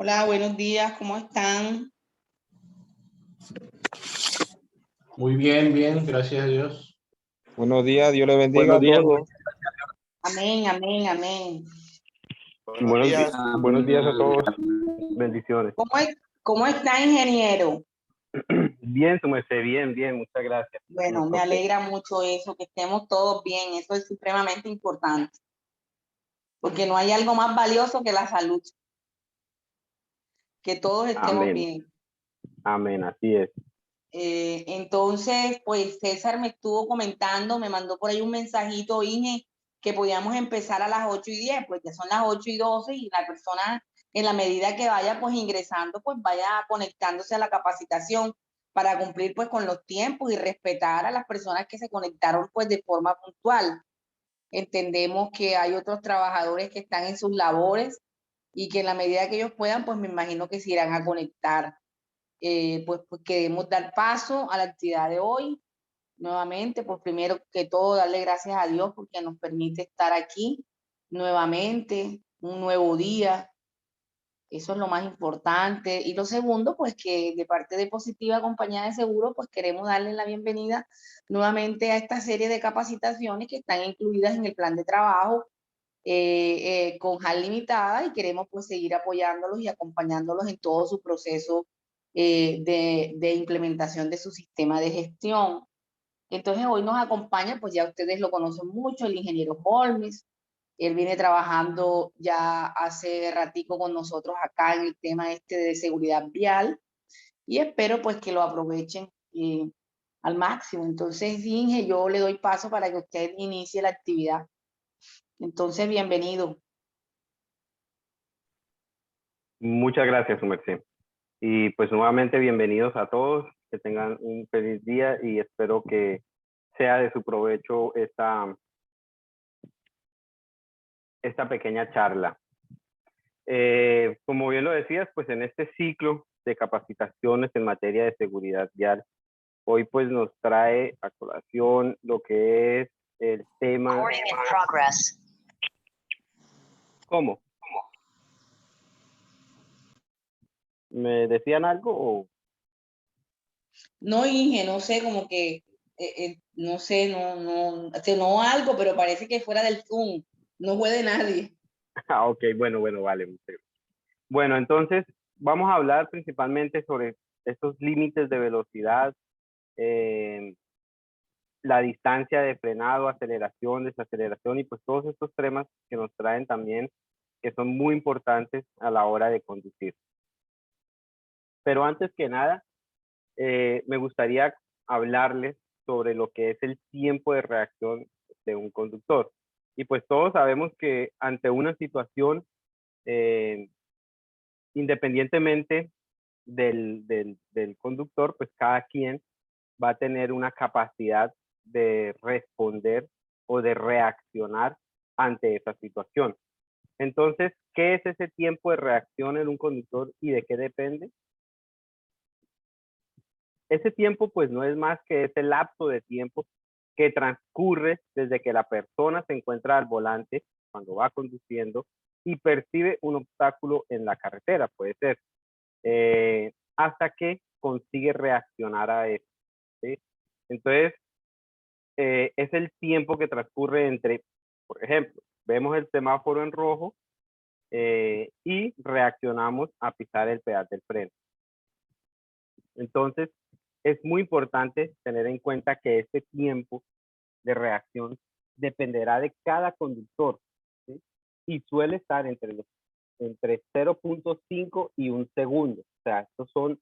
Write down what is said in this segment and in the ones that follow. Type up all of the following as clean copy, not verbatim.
Hola, buenos días, ¿cómo están? Muy bien, bien, gracias a Dios. Buenos días, Dios le bendiga a todos. Amén, amén, amén. Buenos días a todos. Bendiciones. ¿Cómo está, ingeniero? Bien, su merced, bien, muchas gracias. Bueno, me alegra mucho eso, que estemos todos bien, eso es supremamente importante, porque no hay algo más valioso que la salud, que todos estemos bien. Amén, así es. Entonces, pues César me estuvo comentando, me mandó por ahí un mensajito, Inge, que podíamos empezar a las 8:10, pues ya son las 8:12 y la persona, en la medida que vaya pues ingresando, pues vaya conectándose a la capacitación para cumplir pues con los tiempos y respetar a las personas que se conectaron pues de forma puntual. Entendemos que hay otros trabajadores que están en sus labores y que en la medida que ellos puedan, pues me imagino que se irán a conectar. Pues queremos dar paso a la actividad de hoy. Nuevamente, pues primero que todo, darle gracias a Dios porque nos permite estar aquí nuevamente, un nuevo día. Eso es lo más importante. Y lo segundo, pues que de parte de Positiva Compañía de Seguros, pues queremos darle la bienvenida nuevamente a esta serie de capacitaciones que están incluidas en el plan de trabajo con JAL Limitada, y queremos pues seguir apoyándolos y acompañándolos en todo su proceso de implementación de su sistema de gestión. Entonces hoy nos acompaña, pues ya ustedes lo conocen mucho, el ingeniero Holmes. Él viene trabajando ya hace ratico con nosotros acá en el tema este de seguridad vial y espero pues que lo aprovechen al máximo. Entonces, Inge, yo le doy paso para que usted inicie la actividad. Entonces, bienvenido. Muchas gracias, su merced. Y pues nuevamente bienvenidos a todos, que tengan un feliz día y espero que sea de su provecho esta pequeña charla. Como bien lo decías, pues en este ciclo de capacitaciones en materia de seguridad vial, hoy pues nos trae a colación lo que es el tema... ¿Cómo? ¿Me decían algo o...? No, Inge, no sé, como que, no sé, no algo, pero parece que fuera del Zoom, no fue de nadie. Ah, ok, bueno, vale. Bueno, entonces vamos a hablar principalmente sobre estos límites de velocidad, la distancia de frenado, aceleración, desaceleración y pues todos estos temas que nos traen también, que son muy importantes a la hora de conducir. Pero antes que nada, me gustaría hablarles sobre lo que es el tiempo de reacción de un conductor. Y pues todos sabemos que ante una situación, independientemente del conductor, pues cada quien va a tener una capacidad de responder o de reaccionar ante esa situación. Entonces, ¿qué es ese tiempo de reacción en un conductor y de qué depende? Ese tiempo pues no es más que ese lapso de tiempo que transcurre desde que la persona se encuentra al volante cuando va conduciendo y percibe un obstáculo en la carretera, puede ser, hasta que consigue reaccionar a eso, ¿sí? Entonces, es el tiempo que transcurre entre, por ejemplo, vemos el semáforo en rojo y reaccionamos a pisar el pedal del freno. Entonces, es muy importante tener en cuenta que este tiempo de reacción dependerá de cada conductor, ¿sí? Y suele estar entre 0.5 y 1 segundo. O sea, estos son,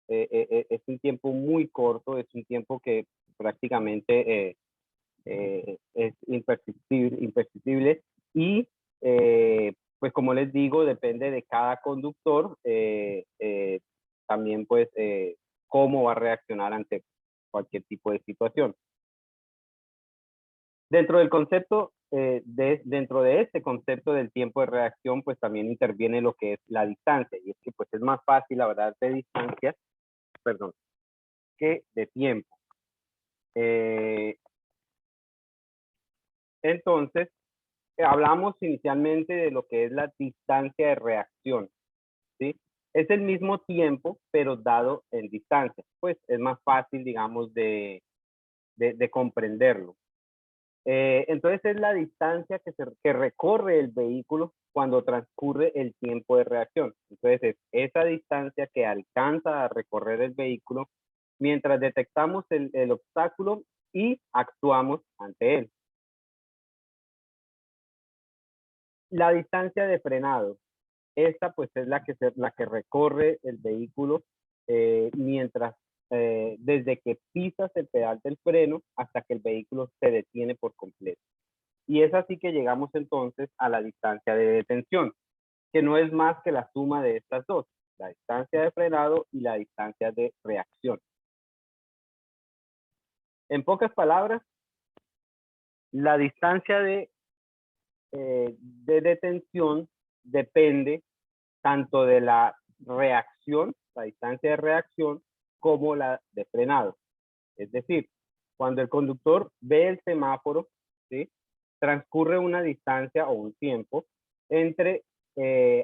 es un tiempo muy corto, es un tiempo que prácticamente es imperceptible y pues como les digo, depende de cada conductor, también pues cómo va a reaccionar ante cualquier tipo de situación. Dentro del concepto, dentro de este concepto del tiempo de reacción, pues también interviene lo que es la distancia, y es que pues es más fácil hablar de distancia, perdón, que de tiempo. Entonces, hablamos inicialmente de lo que es la distancia de reacción. ¿sí? Es el mismo tiempo, pero dado en distancia. Pues es más fácil, digamos, de comprenderlo. Entonces es la distancia que recorre el vehículo cuando transcurre el tiempo de reacción. Entonces es esa distancia que alcanza a recorrer el vehículo mientras detectamos el obstáculo y actuamos ante él. La distancia de frenado. Esta pues es la que recorre el vehículo mientras desde que pisas el pedal del freno hasta que el vehículo se detiene por completo. Y es así que llegamos entonces a la distancia de detención, que no es más que la suma de estas dos, la distancia de frenado y la distancia de reacción. En pocas palabras, la distancia de detención depende tanto de la reacción, la distancia de reacción, como la de frenado. Es decir, cuando el conductor ve el semáforo, ¿sí?, transcurre una distancia o un tiempo entre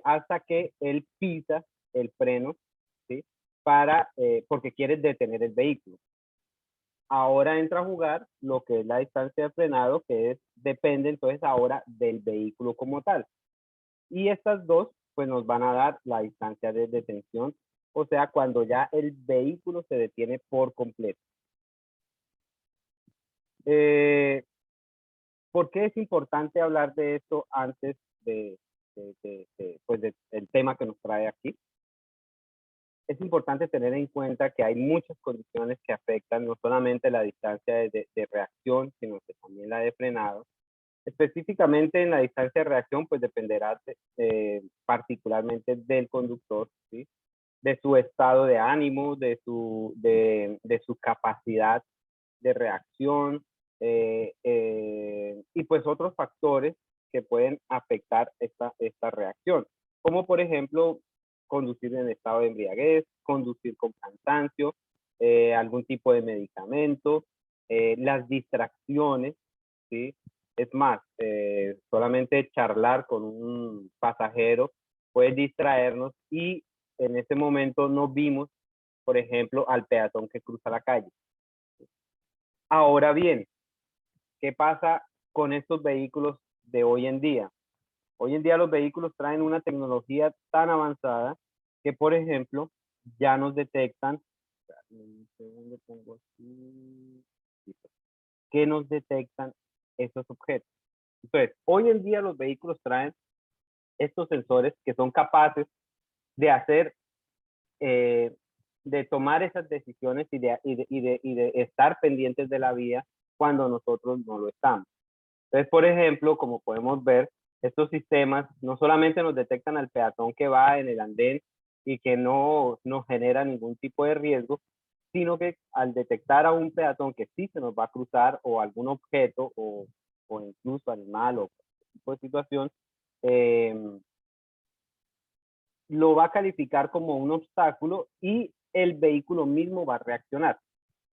hasta que él pisa el freno, ¿sí?, porque quiere detener el vehículo. Ahora entra a jugar lo que es la distancia de frenado, que depende entonces ahora del vehículo como tal. Y estas dos pues nos van a dar la distancia de detención, o sea, cuando ya el vehículo se detiene por completo. ¿Por qué es importante hablar de esto antes pues del tema que nos trae aquí? Es importante tener en cuenta que hay muchas condiciones que afectan no solamente la distancia de reacción, sino que también la de frenado. Específicamente en la distancia de reacción, pues dependerá particularmente del conductor, ¿sí?, de su estado de ánimo, de su capacidad de reacción y pues otros factores que pueden afectar esta reacción, como por ejemplo conducir en estado de embriaguez, conducir con cansancio, algún tipo de medicamento, las distracciones, ¿sí? Es más, solamente charlar con un pasajero puede distraernos y en ese momento no vimos, por ejemplo, al peatón que cruza la calle. Ahora bien, ¿qué pasa con estos vehículos de hoy en día? Hoy en día los vehículos traen una tecnología tan avanzada que, por ejemplo, ya nos detectan, que nos detectan esos objetos. Entonces, hoy en día los vehículos traen estos sensores que son capaces de hacer, de tomar esas decisiones y de estar pendientes de la vía cuando nosotros no lo estamos. Entonces, por ejemplo, como podemos ver, estos sistemas no solamente nos detectan al peatón que va en el andén y que no nos genera ningún tipo de riesgo, sino que al detectar a un peatón que sí se nos va a cruzar o algún objeto o incluso animal o tipo de situación, lo va a calificar como un obstáculo y el vehículo mismo va a reaccionar.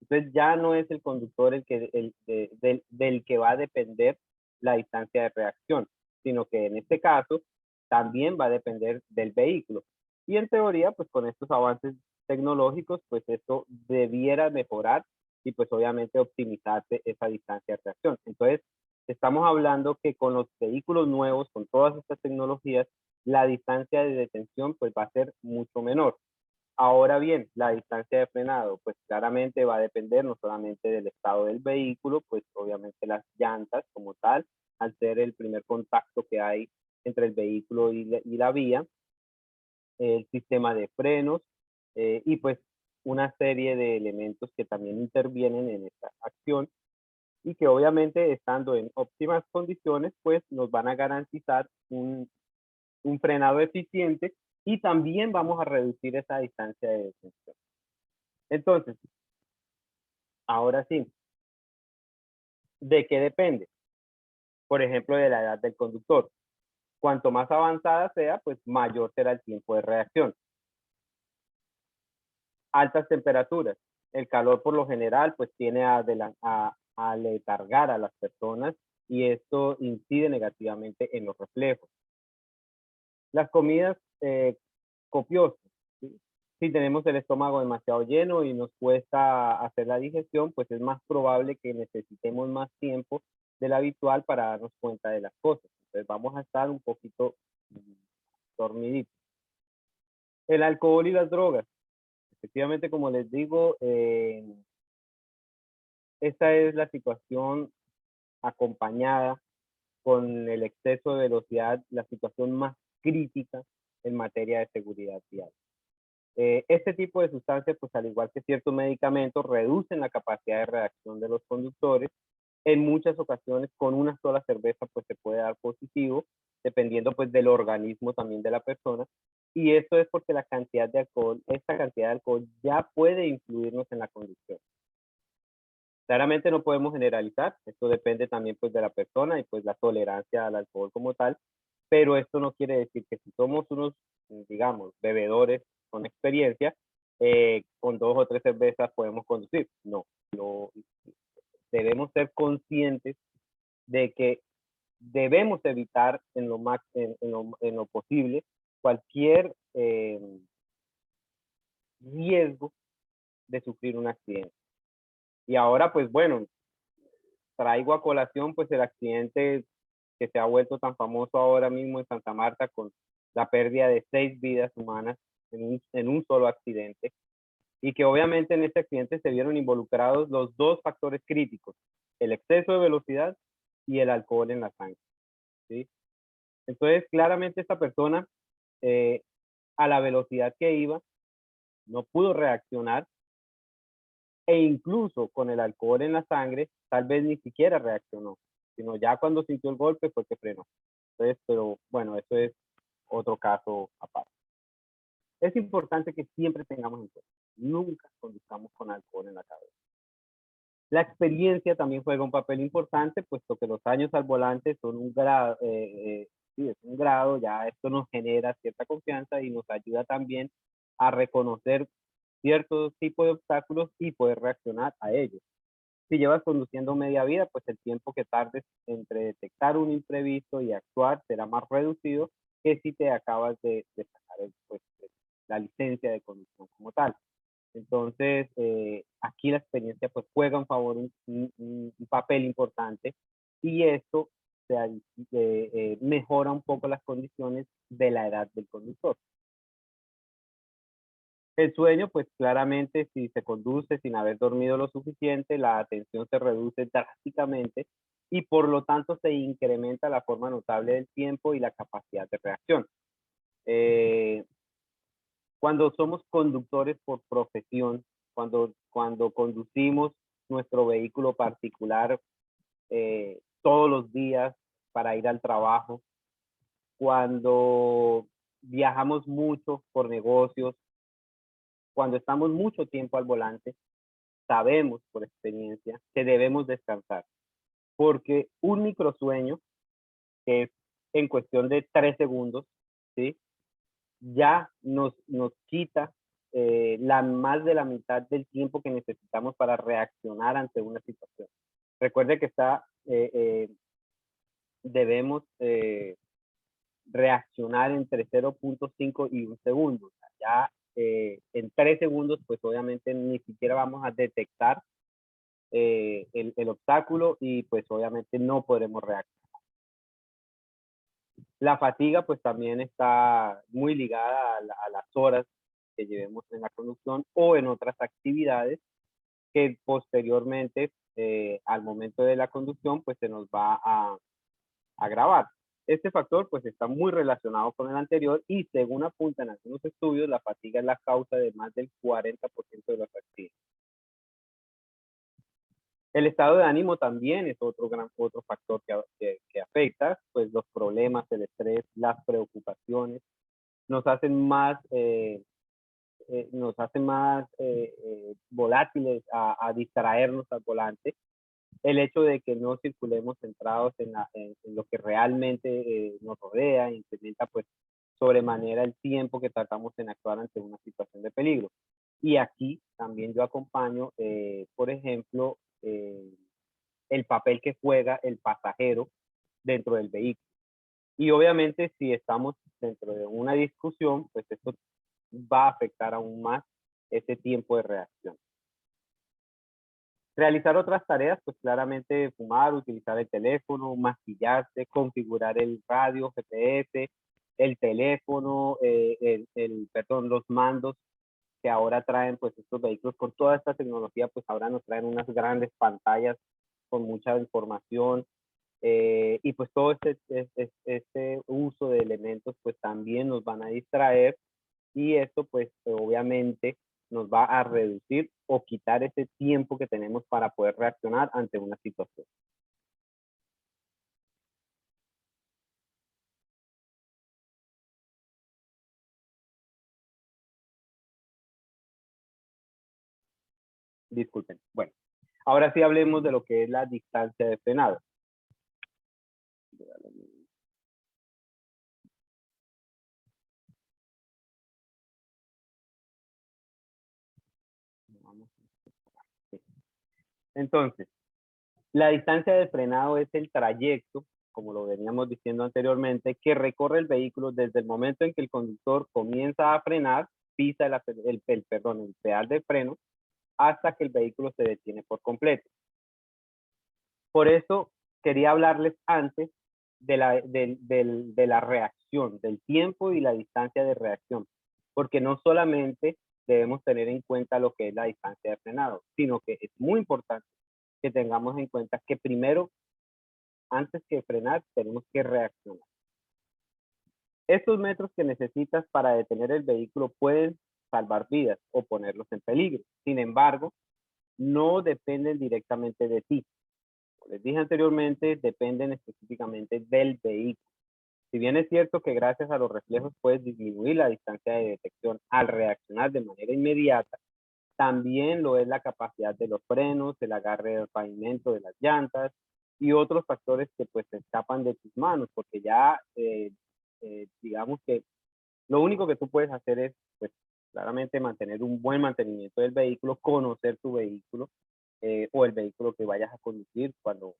Entonces ya no es el conductor del que va a depender la distancia de reacción, sino que en este caso también va a depender del vehículo. Y en teoría, pues con estos avances tecnológicos, pues esto debiera mejorar y pues obviamente optimizarse esa distancia de reacción. Entonces, estamos hablando que con los vehículos nuevos, con todas estas tecnologías, la distancia de detención pues va a ser mucho menor. Ahora bien, la distancia de frenado, pues claramente va a depender no solamente del estado del vehículo, pues obviamente las llantas como tal, al ser el primer contacto que hay entre el vehículo y la vía, el sistema de frenos y pues una serie de elementos que también intervienen en esta acción y que obviamente estando en óptimas condiciones, pues nos van a garantizar un frenado eficiente y también vamos a reducir esa distancia de detención. Entonces, ahora sí, ¿de qué depende? Por ejemplo, de la edad del conductor. Cuanto más avanzada sea, pues mayor será el tiempo de reacción. Altas temperaturas. El calor por lo general pues tiene a letargar a las personas y esto incide negativamente en los reflejos. Las comidas copioso, ¿sí? Si tenemos el estómago demasiado lleno y nos cuesta hacer la digestión, pues es más probable que necesitemos más tiempo del habitual para darnos cuenta de las cosas. Entonces vamos a estar un poquito dormiditos. El alcohol y las drogas. Efectivamente, como les digo, esta es la situación acompañada con el exceso de velocidad, la situación más crítica en materia de seguridad vial. Este tipo de sustancias, pues al igual que ciertos medicamentos, reducen la capacidad de reacción de los conductores. En muchas ocasiones, con una sola cerveza, pues se puede dar positivo, dependiendo pues del organismo también de la persona. Y esto es porque la cantidad de alcohol, esta cantidad de alcohol ya puede influirnos en la conducción. Claramente no podemos generalizar, esto depende también pues de la persona y pues la tolerancia al alcohol como tal, pero esto no quiere decir que si somos unos, digamos, bebedores con experiencia, con 2 o 3 cervezas podemos conducir. No, debemos ser conscientes de que debemos evitar en lo posible cualquier riesgo de sufrir un accidente. Y ahora, pues bueno, traigo a colación pues el accidente que se ha vuelto tan famoso ahora mismo en Santa Marta con la pérdida de 6 vidas humanas en un solo accidente, y que obviamente en este accidente se vieron involucrados los dos factores críticos, el exceso de velocidad y el alcohol en la sangre, ¿sí? Entonces, claramente esta persona, a la velocidad que iba, no pudo reaccionar, e incluso con el alcohol en la sangre, tal vez ni siquiera reaccionó, sino ya cuando sintió el golpe fue que frenó. Entonces, pero bueno, eso es otro caso aparte. Es importante que siempre tengamos en cuenta, nunca conduzcamos con alcohol en la cabeza. La experiencia también juega un papel importante, puesto que los años al volante son un grado, sí, es un grado, ya esto nos genera cierta confianza y nos ayuda también a reconocer ciertos tipos de obstáculos y poder reaccionar a ellos. Si llevas conduciendo media vida, pues el tiempo que tardes entre detectar un imprevisto y actuar será más reducido que si te acabas de sacar pues, la licencia de conducción como tal. Entonces, aquí la experiencia pues juega un papel importante, y esto mejora un poco las condiciones de la edad del conductor. El sueño, pues claramente si se conduce sin haber dormido lo suficiente, la atención se reduce drásticamente y por lo tanto se incrementa la forma notable del tiempo y la capacidad de reacción. Cuando somos conductores por profesión, cuando conducimos nuestro vehículo particular todos los días para ir al trabajo, cuando viajamos mucho por negocios, cuando estamos mucho tiempo al volante, sabemos por experiencia que debemos descansar, porque un microsueño, que es en cuestión de 3 segundos, ¿sí? Ya nos quita más de la mitad del tiempo que necesitamos para reaccionar ante una situación. Recuerde que debemos reaccionar entre 0.5 y 1 segundo. O sea, ya en 3 segundos, pues obviamente ni siquiera vamos a detectar el obstáculo y pues obviamente no podremos reaccionar. La fatiga pues también está muy ligada a las horas que llevemos en la conducción o en otras actividades que posteriormente al momento de la conducción pues se nos va a agravar. Este factor pues está muy relacionado con el anterior y según apuntan algunos estudios, la fatiga es la causa de más del 40% de los accidentes. El estado de ánimo también es otro factor que afecta, pues los problemas, el estrés, las preocupaciones, nos hacen más, volátiles a distraernos al volante. El hecho de que no circulemos centrados en lo que realmente nos rodea incrementa pues sobremanera el tiempo que tratamos en actuar ante una situación de peligro. Y aquí también yo acompaño, por ejemplo, el papel que juega el pasajero dentro del vehículo. Y obviamente si estamos dentro de una discusión, pues esto va a afectar aún más ese tiempo de reacción. Realizar otras tareas, pues claramente fumar, utilizar el teléfono, maquillarse, configurar el radio, GPS, el teléfono, perdón, los mandos que ahora traen pues estos vehículos con toda esta tecnología, pues ahora nos traen unas grandes pantallas con mucha información, y pues todo este uso de elementos pues también nos van a distraer, y esto pues obviamente nos va a reducir o quitar ese tiempo que tenemos para poder reaccionar ante una situación. Disculpen. Bueno, ahora sí hablemos de lo que es la distancia de frenado. Entonces, la distancia de frenado es el trayecto, como lo veníamos diciendo anteriormente, que recorre el vehículo desde el momento en que el conductor comienza a frenar, pisa el pedal de freno, hasta que el vehículo se detiene por completo. Por eso quería hablarles antes de la reacción, del tiempo y la distancia de reacción, porque no solamente debemos tener en cuenta lo que es la distancia de frenado, sino que es muy importante que tengamos en cuenta que primero, antes que frenar, tenemos que reaccionar. Estos metros que necesitas para detener el vehículo pueden salvar vidas o ponerlos en peligro. Sin embargo, no dependen directamente de ti. Como les dije anteriormente, dependen específicamente del vehículo. Si bien es cierto que gracias a los reflejos puedes disminuir la distancia de detección al reaccionar de manera inmediata, también lo es la capacidad de los frenos, el agarre del pavimento de las llantas y otros factores que pues escapan de tus manos, porque ya digamos que lo único que tú puedes hacer es pues claramente mantener un buen mantenimiento del vehículo, conocer tu vehículo o el vehículo que vayas a conducir cuando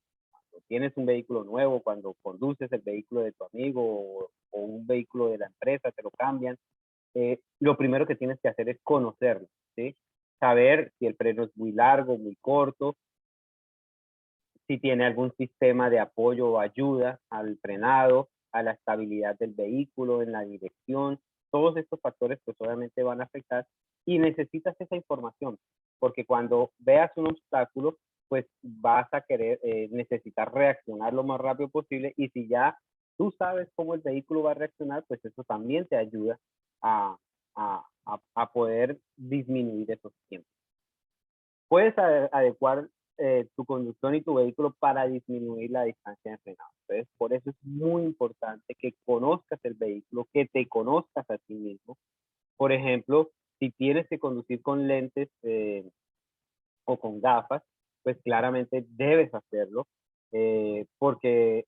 tienes un vehículo nuevo, cuando conduces el vehículo de tu amigo o un vehículo de la empresa, te lo cambian. Lo primero que tienes que hacer es conocerlo, ¿sí? Saber si el freno es muy largo, muy corto, si tiene algún sistema de apoyo o ayuda al frenado, a la estabilidad del vehículo, en la dirección. Todos estos factores pues obviamente van a afectar y necesitas esa información, porque cuando veas un obstáculo, pues vas a querer necesitar reaccionar lo más rápido posible, y si ya tú sabes cómo el vehículo va a reaccionar, pues eso también te ayuda a, a poder disminuir esos tiempos. Puedes adecuar tu conducción y tu vehículo para disminuir la distancia de frenado. Entonces, por eso es muy importante que conozcas el vehículo, que te conozcas a ti mismo. Por ejemplo, si tienes que conducir con lentes o con gafas, pues claramente debes hacerlo, porque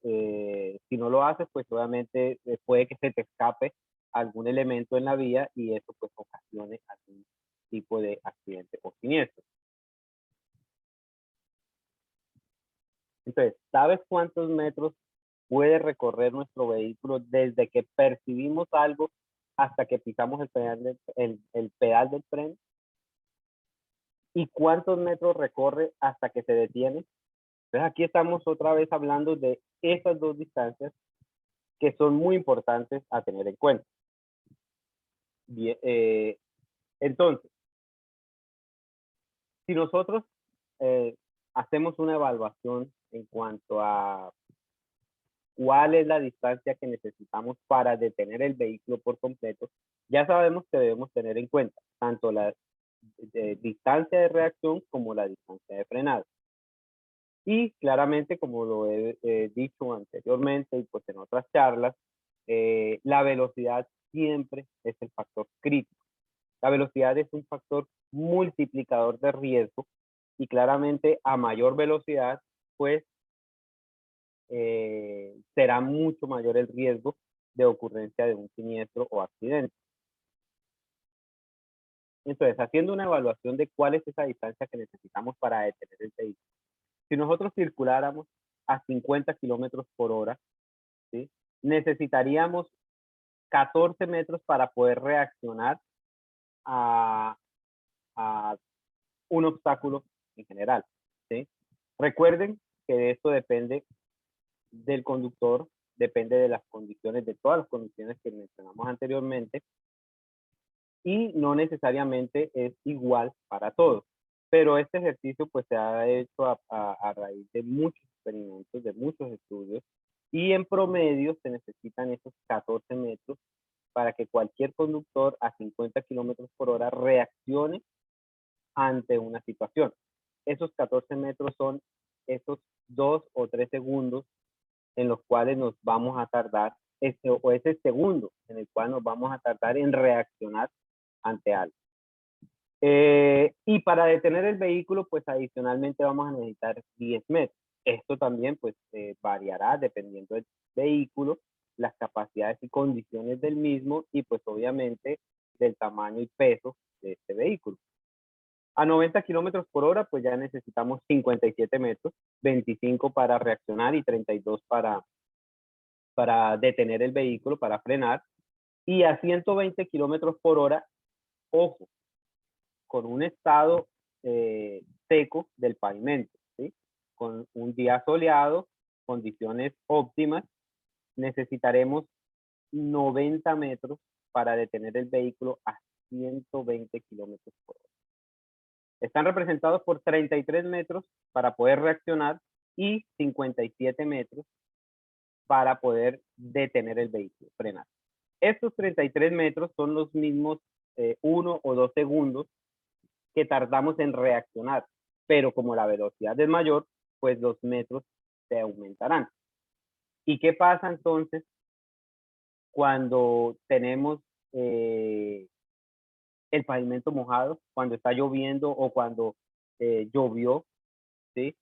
si no lo haces, pues obviamente puede que se te escape algún elemento en la vía y eso pues ocasione algún tipo de accidente o siniestro. Entonces, ¿sabes cuántos metros puede recorrer nuestro vehículo desde que percibimos algo hasta que pisamos el pedal del freno? ¿Y cuántos metros recorre hasta que se detiene? Entonces, aquí estamos otra vez hablando de esas dos distancias que son muy importantes a tener en cuenta. Bien, entonces, si nosotros hacemos una evaluación en cuanto a cuál es la distancia que necesitamos para detener el vehículo por completo, ya sabemos que debemos tener en cuenta tanto la distancia de reacción como la distancia de frenado. Y claramente, como lo he dicho anteriormente y pues en otras charlas, la velocidad siempre es el factor crítico. La velocidad es un factor multiplicador de riesgo y claramente a mayor velocidad, pues será mucho mayor el riesgo de ocurrencia de un siniestro o accidente. Entonces, haciendo una evaluación de cuál es esa distancia que necesitamos para detener el vehículo. Si nosotros circuláramos a 50 kilómetros por hora, ¿sí? Necesitaríamos 14 metros para poder reaccionar a, a un obstáculo en general, ¿sí? Recuerden que esto depende del conductor, depende de las condiciones, de todas las condiciones que mencionamos anteriormente, y no necesariamente es igual para todos. Pero este ejercicio pues se ha hecho a raíz de muchos experimentos, de muchos estudios, y en promedio se necesitan esos 14 metros para que cualquier conductor a 50 kilómetros por hora reaccione ante una situación. Esos 14 metros son esos 2 o 3 segundos en los cuales nos vamos a tardar, ese segundo en el cual nos vamos a tardar en reaccionar ante algo. Y para detener el vehículo, pues adicionalmente vamos a necesitar 10 metros. Esto también pues variará dependiendo del vehículo, las capacidades y condiciones del mismo y pues obviamente del tamaño y peso de este vehículo. A 90 kilómetros por hora, pues ya necesitamos 57 metros, 25 para reaccionar y 32 para detener el vehículo, para frenar. Y a 120 kilómetros por hora, ojo, con un estado seco del pavimento, ¿sí? Con un día soleado, condiciones óptimas, necesitaremos 90 metros para detener el vehículo a 120 kilómetros por hora. Están representados por 33 metros para poder reaccionar y 57 metros para poder detener el vehículo, frenar. Estos 33 metros son los mismos 1 o 2 segundos que tardamos en reaccionar, pero como la velocidad es mayor, pues los metros se aumentarán. ¿Y qué pasa entonces cuando tenemos el pavimento mojado, cuando está lloviendo o cuando llovió, ¿sí?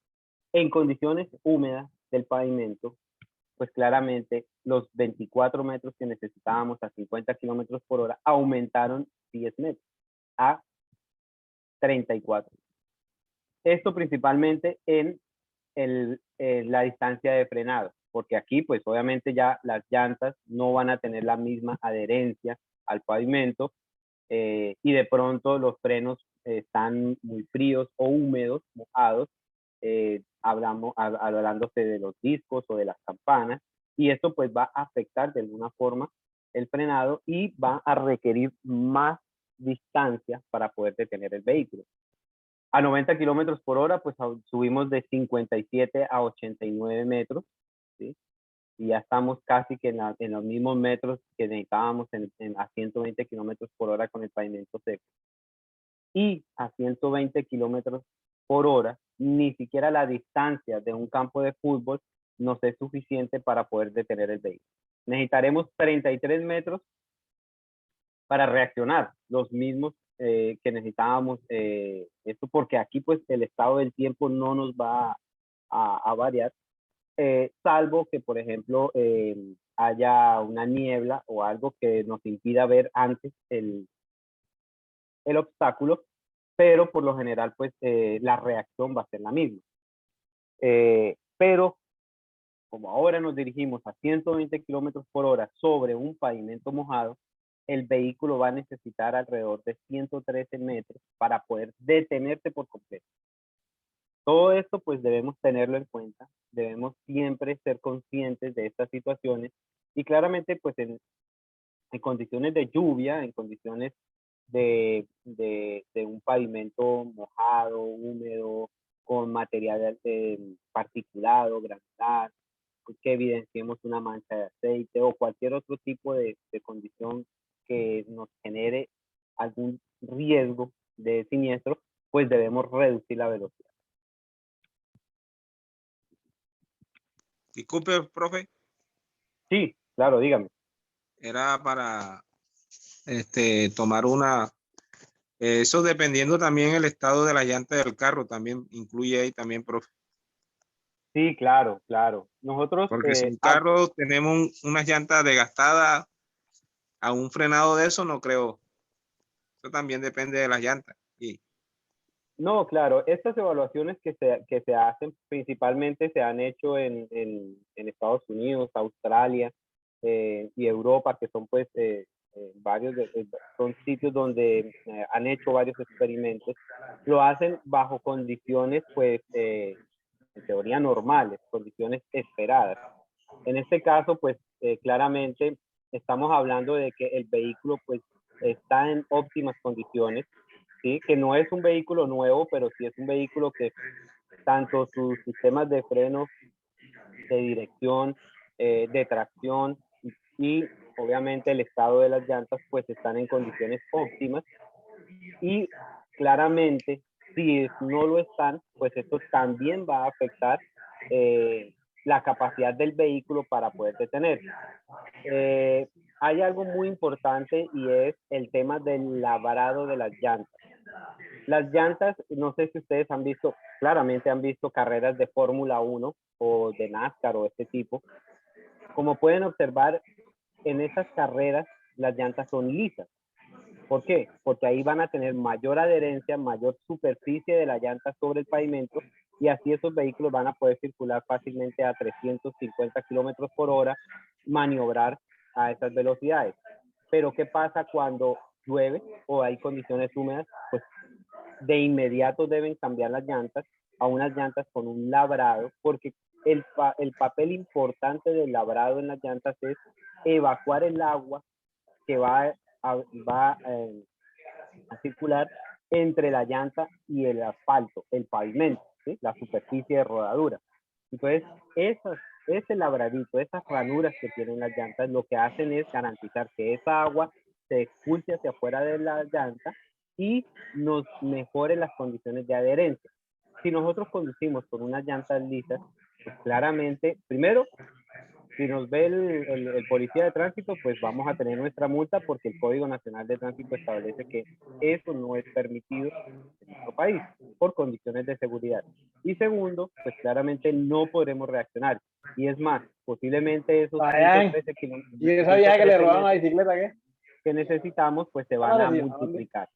En condiciones húmedas del pavimento, pues claramente los 24 metros que necesitábamos a 50 kilómetros por hora aumentaron 10 metros a 34. Esto principalmente en la distancia de frenado, porque aquí pues obviamente ya las llantas no van a tener la misma adherencia al pavimento y de pronto los frenos están muy fríos o húmedos, mojados, hablándose de los discos o de las campanas, y esto pues va a afectar de alguna forma el frenado y va a requerir más distancia para poder detener el vehículo. A 90 kilómetros por hora, pues subimos de 57 a 89 metros, ¿sí? Y ya estamos casi que en los mismos metros que necesitábamos a 120 kilómetros por hora con el pavimento seco. Y a 120 kilómetros por hora, ni siquiera la distancia de un campo de fútbol nos es suficiente para poder detener el vehículo. Necesitaremos 33 metros para reaccionar, los mismos que necesitábamos, esto porque aquí pues el estado del tiempo no nos va a variar, salvo que por ejemplo haya una niebla o algo que nos impida ver antes el obstáculo, pero por lo general pues la reacción va a ser la misma. Pero como ahora nos dirigimos a 120 kilómetros por hora sobre un pavimento mojado, el vehículo va a necesitar alrededor de 113 metros para poder detenerse por completo. Todo esto pues debemos tenerlo en cuenta, debemos siempre ser conscientes de estas situaciones y claramente pues en condiciones de lluvia, en condiciones de un pavimento mojado, húmedo, con material particulado, granular, que evidenciemos una mancha de aceite o cualquier otro tipo de condición que nos genere algún riesgo de siniestro, pues debemos reducir la velocidad. Disculpe, profe. Sí, claro, dígame. Era para tomar una... eso dependiendo también el estado de la llanta del carro, también incluye ahí también, profe. Sí, claro, claro. Nosotros... Porque si un carro tenemos unas llantas desgastadas, a un frenado de eso no creo. Eso también depende de las llantas. Y... No, claro, estas evaluaciones que se hacen principalmente se han hecho en Estados Unidos, Australia y Europa, que son pues son sitios donde han hecho varios experimentos, lo hacen bajo condiciones, pues, en teoría normales, condiciones esperadas. En este caso, pues, claramente estamos hablando de que el vehículo, pues, está en óptimas condiciones, ¿sí? Que no es un vehículo nuevo, pero sí es un vehículo que tanto sus sistemas de freno, de dirección, de tracción y obviamente el estado de las llantas pues están en condiciones óptimas, y claramente si no lo están, pues esto también va a afectar la capacidad del vehículo para poder detenerse. Hay algo muy importante y es el tema del labrado de las llantas. Las llantas, no sé si ustedes han visto, claramente han visto carreras de Fórmula 1 o de NASCAR o este tipo. Como pueden observar, en esas carreras las llantas son lisas. ¿Por qué? Porque ahí van a tener mayor adherencia, mayor superficie de la llanta sobre el pavimento, y así esos vehículos van a poder circular fácilmente a 350 kilómetros por hora, maniobrar a esas velocidades. Pero ¿qué pasa cuando llueve o hay condiciones húmedas? Pues de inmediato deben cambiar las llantas a unas llantas con un labrado, porque el papel importante del labrado en las llantas es evacuar el agua que va a circular entre la llanta y el asfalto, el pavimento, ¿sí? La superficie de rodadura. Entonces, ese labradito, esas ranuras que tienen las llantas, lo que hacen es garantizar que esa agua se expulse hacia afuera de la llanta y nos mejore las condiciones de adherencia. Si nosotros conducimos con unas llantas lisas, pues claramente, primero, si nos ve el policía de tránsito, pues vamos a tener nuestra multa, porque el Código Nacional de Tránsito establece que eso no es permitido en nuestro país por condiciones de seguridad. Y segundo, pues claramente no podremos reaccionar. Y es más, posiblemente esos 113 kilómetros. ¿Y esa vieja que le roban la bicicleta qué? Que necesitamos, pues se van a multiplicar.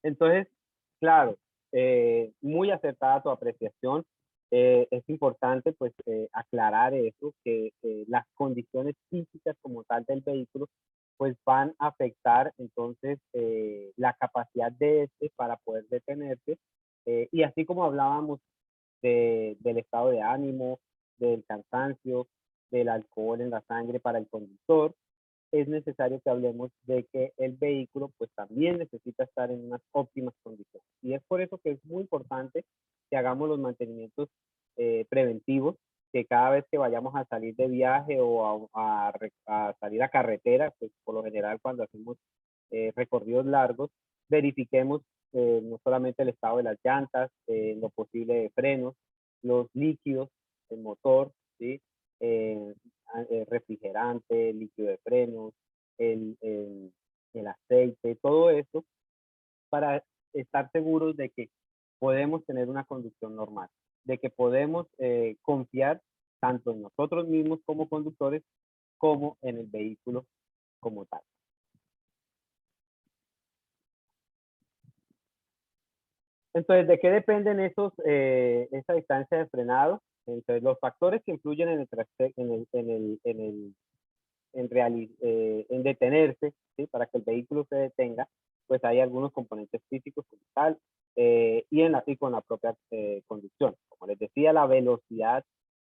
Entonces, claro, muy acertada tu apreciación. Es importante pues aclarar eso, que las condiciones físicas como tal del vehículo pues van a afectar entonces la capacidad de este para poder detenerse, y así como hablábamos del estado de ánimo, del cansancio, del alcohol en la sangre para el conductor, es necesario que hablemos de que el vehículo pues también necesita estar en unas óptimas condiciones. Y es por eso que es muy importante que hagamos los mantenimientos preventivos, que cada vez que vayamos a salir de viaje o a salir a carretera, pues por lo general cuando hacemos recorridos largos, verifiquemos no solamente el estado de las llantas, lo posible de frenos, los líquidos, el motor, ¿sí? Refrigerante, líquido de frenos, el aceite, todo eso, para estar seguros de que podemos tener una conducción normal, de que podemos confiar tanto en nosotros mismos como conductores como en el vehículo como tal. Entonces, ¿de qué dependen esa distancia de frenado? Entonces, los factores que influyen en detenerse, ¿sí? Para que el vehículo se detenga, pues hay algunos componentes físicos como tal, y con la propia conducción. Como les decía, la velocidad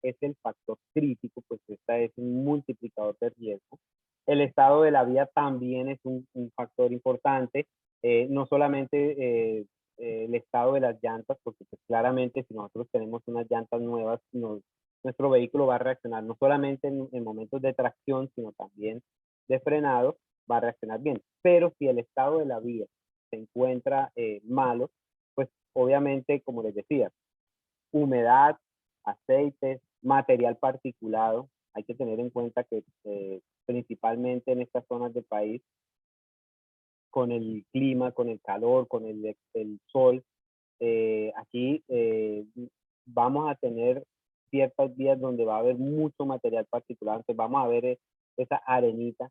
es el factor crítico, pues esta es un multiplicador de riesgo. El estado de la vía también es un factor importante, no solamente el estado de las llantas, porque pues claramente si nosotros tenemos unas llantas nuevas, nuestro vehículo va a reaccionar no solamente en momentos de tracción, sino también de frenado, va a reaccionar bien. Pero si el estado de la vía se encuentra malo, pues obviamente, como les decía, humedad, aceites, material particulado, hay que tener en cuenta que principalmente en estas zonas del país, con el clima, con el calor, con el sol, aquí vamos a tener ciertos días donde va a haber mucho material particular, entonces vamos a ver esa arenita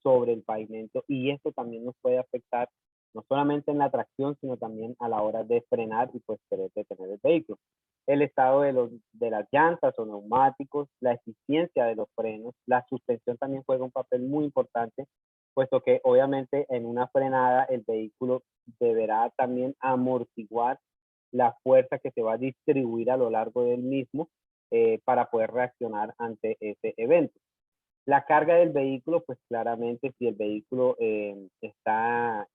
sobre el pavimento, y esto también nos puede afectar no solamente en la tracción, sino también a la hora de frenar y pues querer detener el vehículo. el estado de las llantas o neumáticos, la eficiencia de los frenos, la suspensión también juega un papel muy importante, puesto que obviamente en una frenada el vehículo deberá también amortiguar la fuerza que se va a distribuir a lo largo del mismo para poder reaccionar ante ese evento. La carga del vehículo, pues claramente si el vehículo está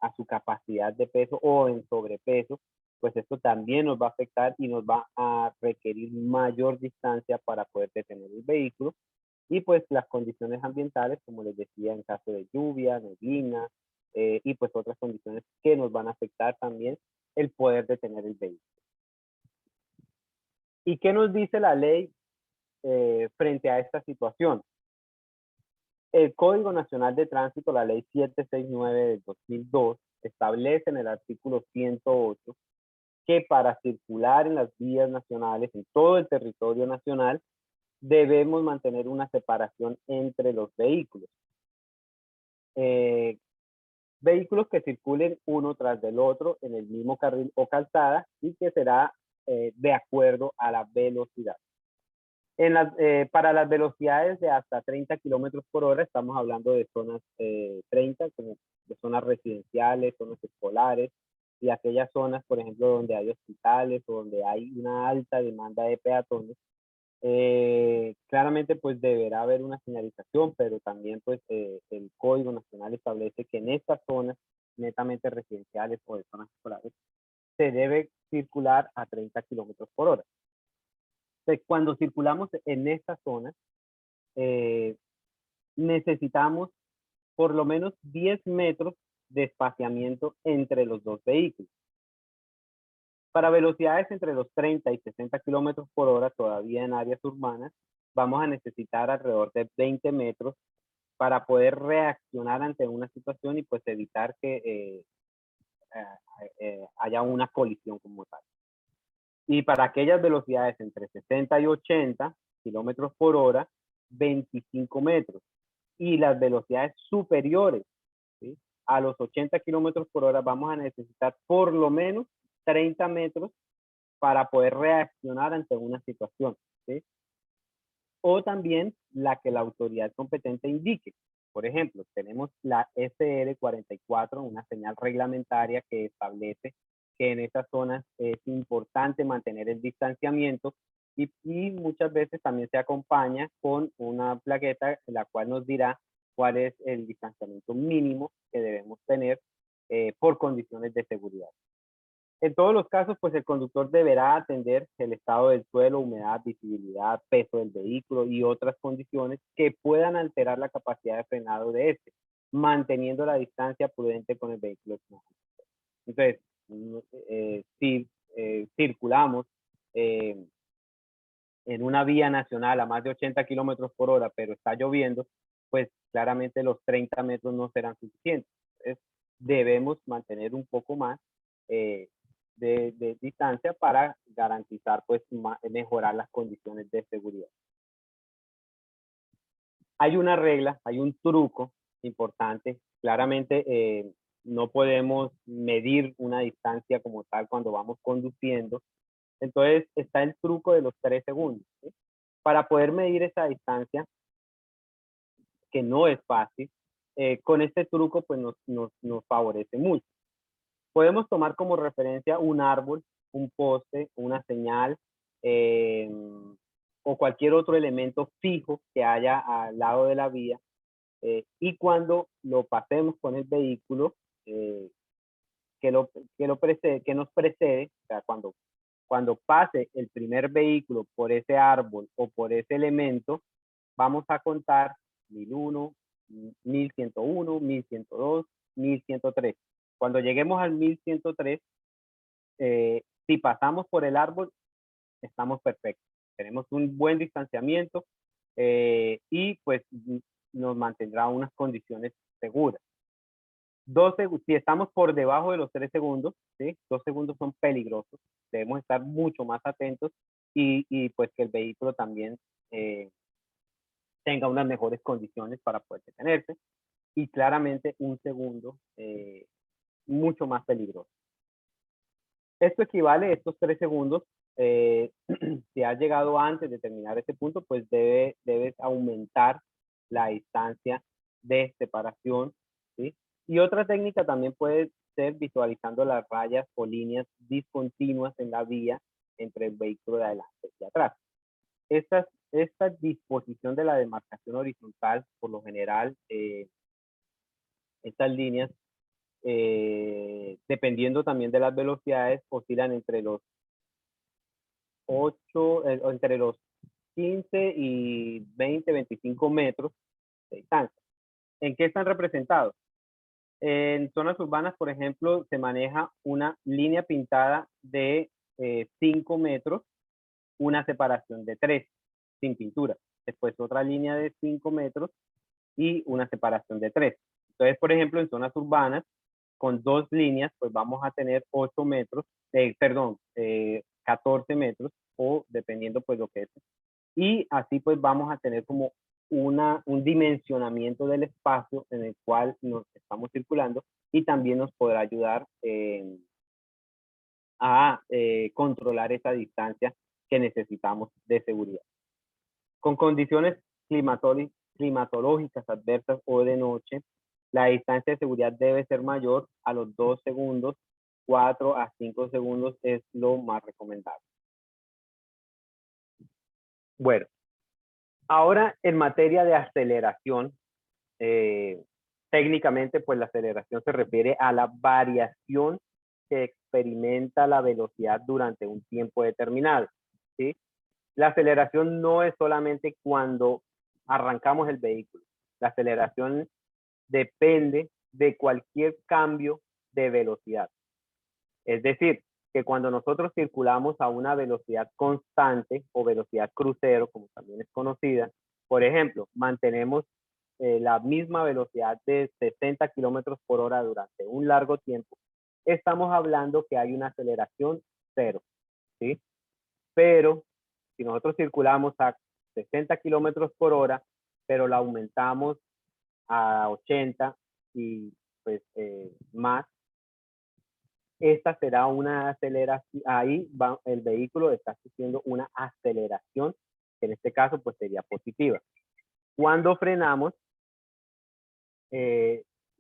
a su capacidad de peso o en sobrepeso, pues esto también nos va a afectar y nos va a requerir mayor distancia para poder detener el vehículo. Y pues las condiciones ambientales, como les decía, en caso de lluvia, neblina y pues otras condiciones que nos van a afectar también el poder detener el vehículo. ¿Y qué nos dice la ley frente a esta situación? El Código Nacional de Tránsito, la ley 769 del 2002, establece en el artículo 108 que para circular en las vías nacionales, en todo el territorio nacional, debemos mantener una separación entre los vehículos. Vehículos que circulen uno tras del otro en el mismo carril o calzada y que será de acuerdo a la velocidad. Para las velocidades de hasta 30 kilómetros por hora, estamos hablando de zonas 30, como de zonas residenciales, zonas escolares, y aquellas zonas, por ejemplo, donde hay hospitales o donde hay una alta demanda de peatones, claramente pues deberá haber una señalización, pero también pues el Código Nacional establece que en estas zonas netamente residenciales o de zonas escolares se debe circular a 30 kilómetros por hora. Entonces, cuando circulamos en estas zonas, necesitamos por lo menos 10 metros de espaciamiento entre los dos vehículos. Para velocidades entre los 30 y 60 kilómetros por hora, todavía en áreas urbanas, vamos a necesitar alrededor de 20 metros para poder reaccionar ante una situación y pues evitar que haya una colisión como tal. Y para aquellas velocidades entre 60 y 80 kilómetros por hora, 25 metros. Y las velocidades superiores, ¿sí?, a los 80 kilómetros por hora, vamos a necesitar por lo menos 30 metros para poder reaccionar ante una situación, ¿sí? O también la que la autoridad competente indique. Por ejemplo, tenemos la SR44, una señal reglamentaria que establece que en esas zonas es importante mantener el distanciamiento y muchas veces también se acompaña con una plaqueta la cual nos dirá cuál es el distanciamiento mínimo que debemos tener por condiciones de seguridad. En todos los casos, pues el conductor deberá atender el estado del suelo, humedad, visibilidad, peso del vehículo y otras condiciones que puedan alterar la capacidad de frenado de este, manteniendo la distancia prudente con el vehículo. Entonces, si circulamos en una vía nacional a más de 80 kilómetros por hora, pero está lloviendo, pues claramente los 30 metros no serán suficientes. Entonces, debemos mantener un poco más de distancia para garantizar, pues, mejorar las condiciones de seguridad. Hay una regla, hay un truco importante. Claramente no podemos medir una distancia como tal cuando vamos conduciendo. Entonces está el truco de los 3 segundos, ¿sí? Para poder medir esa distancia, que no es fácil, con este truco pues nos favorece mucho. Podemos tomar como referencia un árbol, un poste, una señal o cualquier otro elemento fijo que haya al lado de la vía y cuando lo pasemos con el vehículo que nos precede, o sea, cuando pase el primer vehículo por ese árbol o por ese elemento, vamos a contar 1001, 1101, 1102, 1103. Cuando lleguemos al 1103, si pasamos por el árbol, estamos perfectos. Tenemos un buen distanciamiento y pues nos mantendrá unas condiciones seguras. Si estamos por debajo de los 3 segundos, ¿sí? 2 segundos son peligrosos. Debemos estar mucho más atentos y pues que el vehículo también tenga unas mejores condiciones para poder detenerse. Y claramente un segundo mucho más peligroso. Esto equivale a estos 3 segundos. Si has llegado antes de terminar este punto, pues debes aumentar la distancia de separación, ¿sí? Y otra técnica también puede ser visualizando las rayas o líneas discontinuas en la vía entre el vehículo de adelante y atrás. Esta disposición de la demarcación horizontal, por lo general, estas líneas, dependiendo también de las velocidades, oscilan entre los 15 y 20, 25 metros de distancia. ¿En qué están representados? En zonas urbanas, por ejemplo, se maneja una línea pintada de 5 metros, una separación de 3 sin pintura. Después otra línea de 5 metros y una separación de 3. Entonces, por ejemplo, en zonas urbanas, con 2 líneas, pues vamos a tener 8 metros, 14 metros, o dependiendo pues lo que es. Y así pues vamos a tener como un dimensionamiento del espacio en el cual nos estamos circulando, y también nos podrá ayudar a controlar esa distancia que necesitamos de seguridad. Con condiciones climatológicas adversas o de noche, la distancia de seguridad debe ser mayor a los 2 segundos, 4 a 5 segundos es lo más recomendable. Bueno, ahora en materia de aceleración, técnicamente pues la aceleración se refiere a la variación que experimenta la velocidad durante un tiempo determinado, ¿sí? La aceleración no es solamente cuando arrancamos el vehículo. La aceleración depende de cualquier cambio de velocidad. Es decir, que cuando nosotros circulamos a una velocidad constante o velocidad crucero, como también es conocida, por ejemplo, mantenemos la misma velocidad de 60 kilómetros por hora durante un largo tiempo, estamos hablando que hay una aceleración cero, ¿sí? Pero si nosotros circulamos a 60 kilómetros por hora, pero la aumentamos a 80 y pues más, esta será una aceleración, ahí va, el vehículo está haciendo una aceleración, que en este caso pues sería positiva. Cuando frenamos,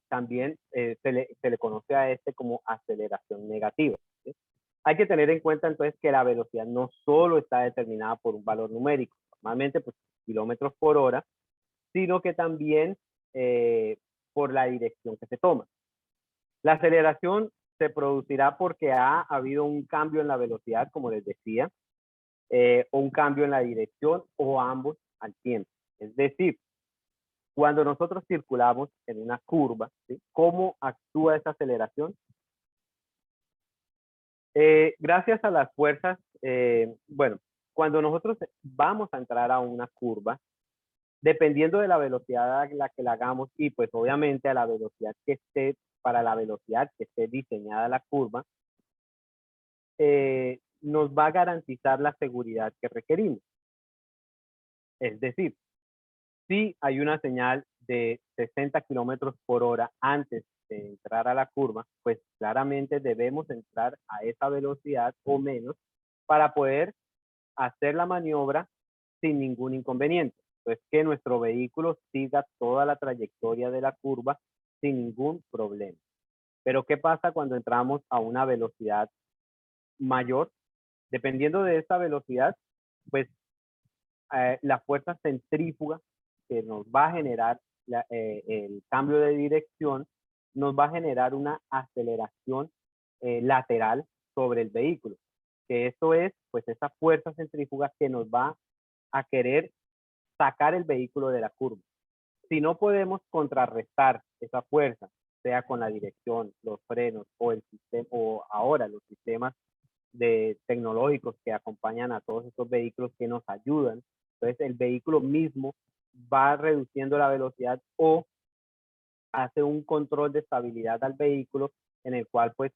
también se le conoce a este como aceleración negativa, ¿sí? Hay que tener en cuenta entonces que la velocidad no solo está determinada por un valor numérico, normalmente pues kilómetros por hora, sino que también por la dirección que se toma. La aceleración se producirá porque ha habido un cambio en la velocidad, como les decía, o un cambio en la dirección, o ambos al tiempo. Es decir, cuando nosotros circulamos en una curva, ¿sí? ¿Cómo actúa esa aceleración? Gracias a las fuerzas, bueno, cuando nosotros vamos a entrar a una curva, dependiendo de la velocidad a la que la hagamos, y pues obviamente a la velocidad que esté, para la velocidad que esté diseñada la curva, nos va a garantizar la seguridad que requerimos. Es decir, si hay una señal de 60 kilómetros por hora antes de entrar a la curva, pues claramente debemos entrar a esa velocidad o menos para poder hacer la maniobra sin ningún inconveniente. Pues que nuestro vehículo siga toda la trayectoria de la curva sin ningún problema. Pero ¿qué pasa cuando entramos a una velocidad mayor? Dependiendo de esta velocidad, pues la fuerza centrífuga que nos va a generar el cambio de dirección, nos va a generar una aceleración lateral sobre el vehículo. Que esto es, pues, esa fuerza centrífuga que nos va a querer sacar el vehículo de la curva. Si no podemos contrarrestar esa fuerza, sea con la dirección, los frenos o el sistema, o ahora los sistemas tecnológicos que acompañan a todos estos vehículos que nos ayudan, entonces el vehículo mismo va reduciendo la velocidad o hace un control de estabilidad al vehículo, en el cual pues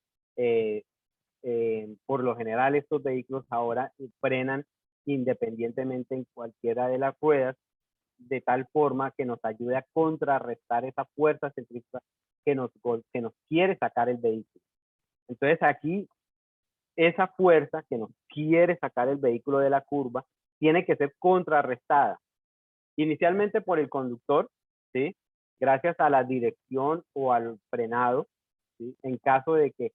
por lo general estos vehículos ahora frenan independientemente en cualquiera de las ruedas, de tal forma que nos ayude a contrarrestar esa fuerza centrífuga que nos quiere sacar el vehículo. Entonces aquí esa fuerza que nos quiere sacar el vehículo de la curva tiene que ser contrarrestada. Inicialmente por el conductor, ¿sí? Gracias a la dirección o al frenado, ¿sí? En caso de que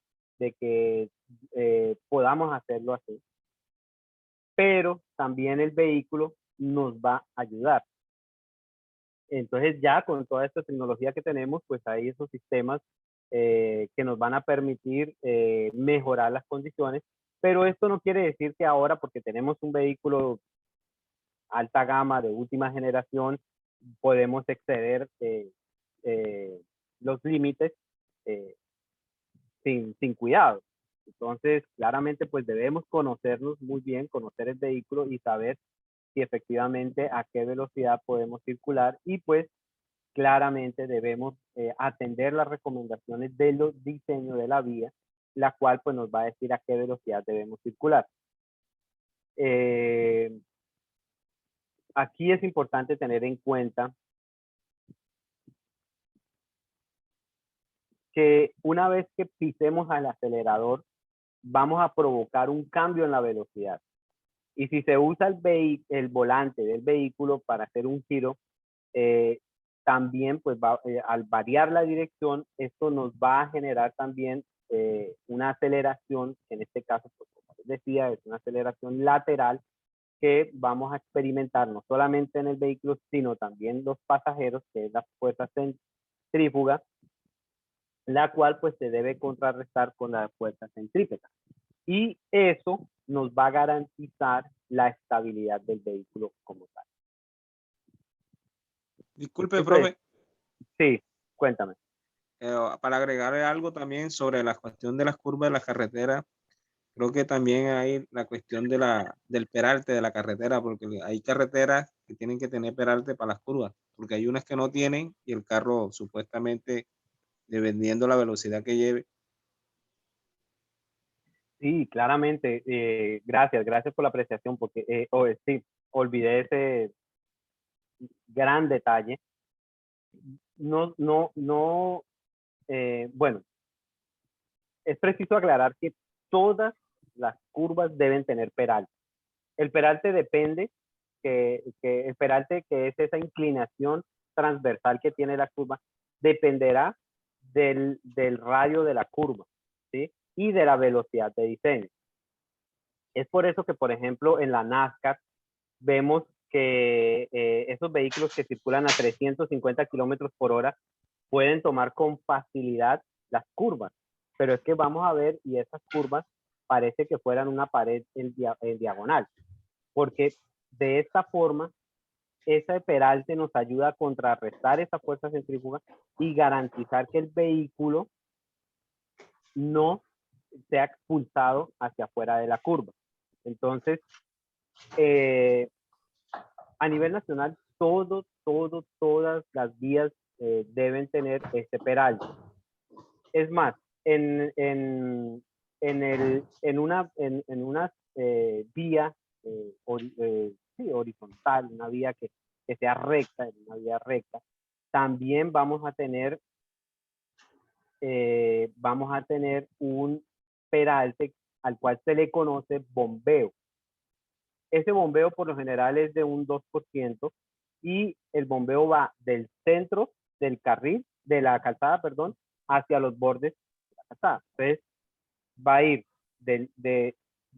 podamos hacerlo así. Pero también el vehículo nos va a ayudar. Entonces ya con toda esta tecnología que tenemos, pues hay esos sistemas que nos van a permitir mejorar las condiciones, pero esto no quiere decir que ahora, porque tenemos un vehículo alta gama de última generación, podemos exceder los límites sin cuidado. Entonces, claramente, pues debemos conocernos muy bien, conocer el vehículo y saber si efectivamente a qué velocidad podemos circular, y pues claramente debemos atender las recomendaciones de los diseños de la vía, la cual pues nos va a decir a qué velocidad debemos circular. Aquí es importante tener en cuenta que una vez que pisemos al acelerador, vamos a provocar un cambio en la velocidad. Y si se usa el volante del vehículo para hacer un giro, también pues al variar la dirección, esto nos va a generar también una aceleración, que en este caso, pues, como les decía, es una aceleración lateral que vamos a experimentar no solamente en el vehículo, sino también los pasajeros, que es la fuerza centrífuga, la cual pues se debe contrarrestar con la fuerza centrípeta. Y eso nos va a garantizar la estabilidad del vehículo como tal. Disculpe, Entonces, profe, sí, cuéntame. para agregar algo también sobre la cuestión de las curvas de la carretera, creo que también hay la cuestión del peralte de la carretera, porque hay carreteras que tienen que tener peralte para las curvas, porque hay unas que no tienen y el carro supuestamente, dependiendo la velocidad que lleve. Sí, claramente. Gracias por la apreciación, porque sí, olvidé ese gran detalle. Bueno, es preciso aclarar que todas las curvas deben tener peralte. El peralte depende, el peralte, que es esa inclinación transversal que tiene la curva, dependerá del radio de la curva, ¿sí? Y de la velocidad de diseño. Es por eso que, por ejemplo, en la NASCAR vemos que esos vehículos que circulan a 350 kilómetros por hora pueden tomar con facilidad las curvas. Pero es que vamos a ver, y esas curvas parece que fueran una pared en diagonal, porque de esta forma ese peralte nos ayuda a contrarrestar esa fuerza centrífuga y garantizar que el vehículo no sea expulsado hacia afuera de la curva. Entonces, a nivel nacional, todas las vías deben tener este peralte. Es más, en una vía horizontal, una vía que sea recta, una vía recta, también vamos a tener un peralte al cual se le conoce bombeo. Ese bombeo por lo general es de un 2%, y el bombeo va del centro del carril, de la calzada, perdón, hacia los bordes de la calzada. Entonces, va a ir de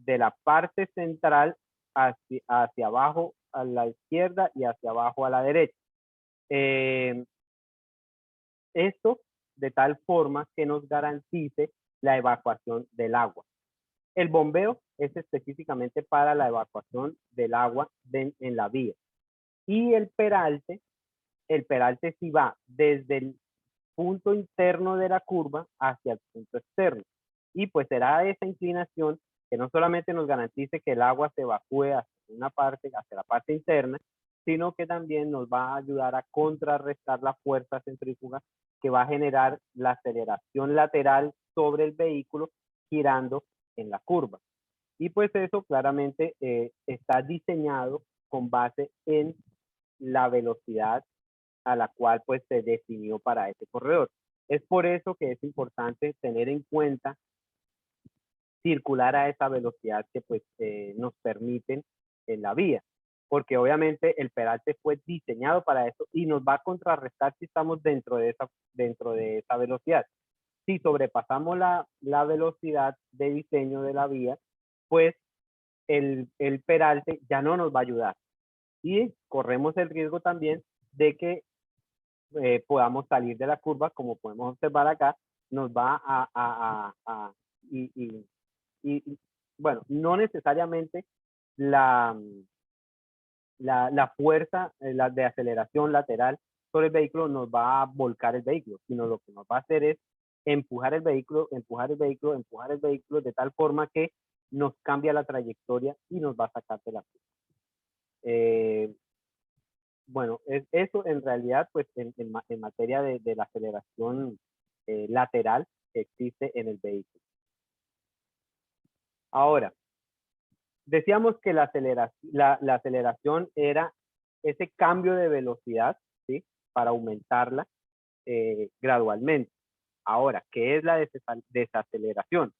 la parte central hacia abajo a la izquierda y hacia abajo a la derecha. Esto de tal forma que nos garantice la evacuación del agua. El bombeo es específicamente para la evacuación del agua en la vía. Y el peralte sí va desde el punto interno de la curva hacia el punto externo. Y pues será esa inclinación que no solamente nos garantice que el agua se evacúe hacia la parte interna, sino que también nos va a ayudar a contrarrestar la fuerza centrífuga que va a generar la aceleración lateral sobre el vehículo girando en la curva. Y pues eso claramente está diseñado con base en la velocidad a la cual pues se definió para ese corredor. Es por eso que es importante tener en cuenta circular a esa velocidad que pues nos permiten en la vía, porque obviamente el peralte fue diseñado para eso y nos va a contrarrestar si estamos dentro de esa velocidad. Si sobrepasamos la velocidad de diseño de la vía, pues el peralte ya no nos va a ayudar. Y corremos el riesgo también de que podamos salir de la curva, como podemos observar acá, nos va y, bueno, no necesariamente la fuerza de aceleración lateral sobre el vehículo nos va a volcar el vehículo, sino lo que nos va a hacer es empujar el vehículo, empujar el vehículo, empujar el vehículo de tal forma que nos cambia la trayectoria y nos va a sacar de la curva. Bueno, eso en realidad, pues en materia de la aceleración lateral que existe en el vehículo. Ahora, decíamos que la aceleración era ese cambio de velocidad, ¿sí? Para aumentarla gradualmente. Ahora, ¿qué es la desaceleración?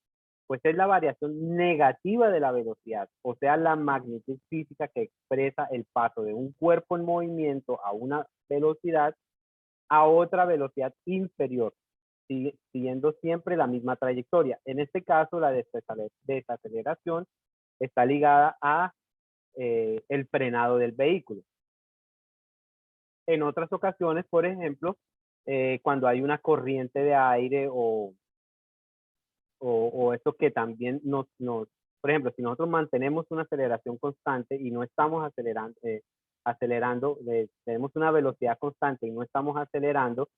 Pues es la variación negativa de la velocidad, o sea, la magnitud física que expresa el paso de un cuerpo en movimiento a una velocidad a otra velocidad inferior, siguiendo siempre la misma trayectoria. En este caso, la desaceleración está ligada a el frenado del vehículo. En otras ocasiones, por ejemplo, cuando hay una corriente de aire o esto que también por ejemplo, si nosotros mantenemos una aceleración constante y no estamos acelerando, tenemos una velocidad constante y no estamos acelerando,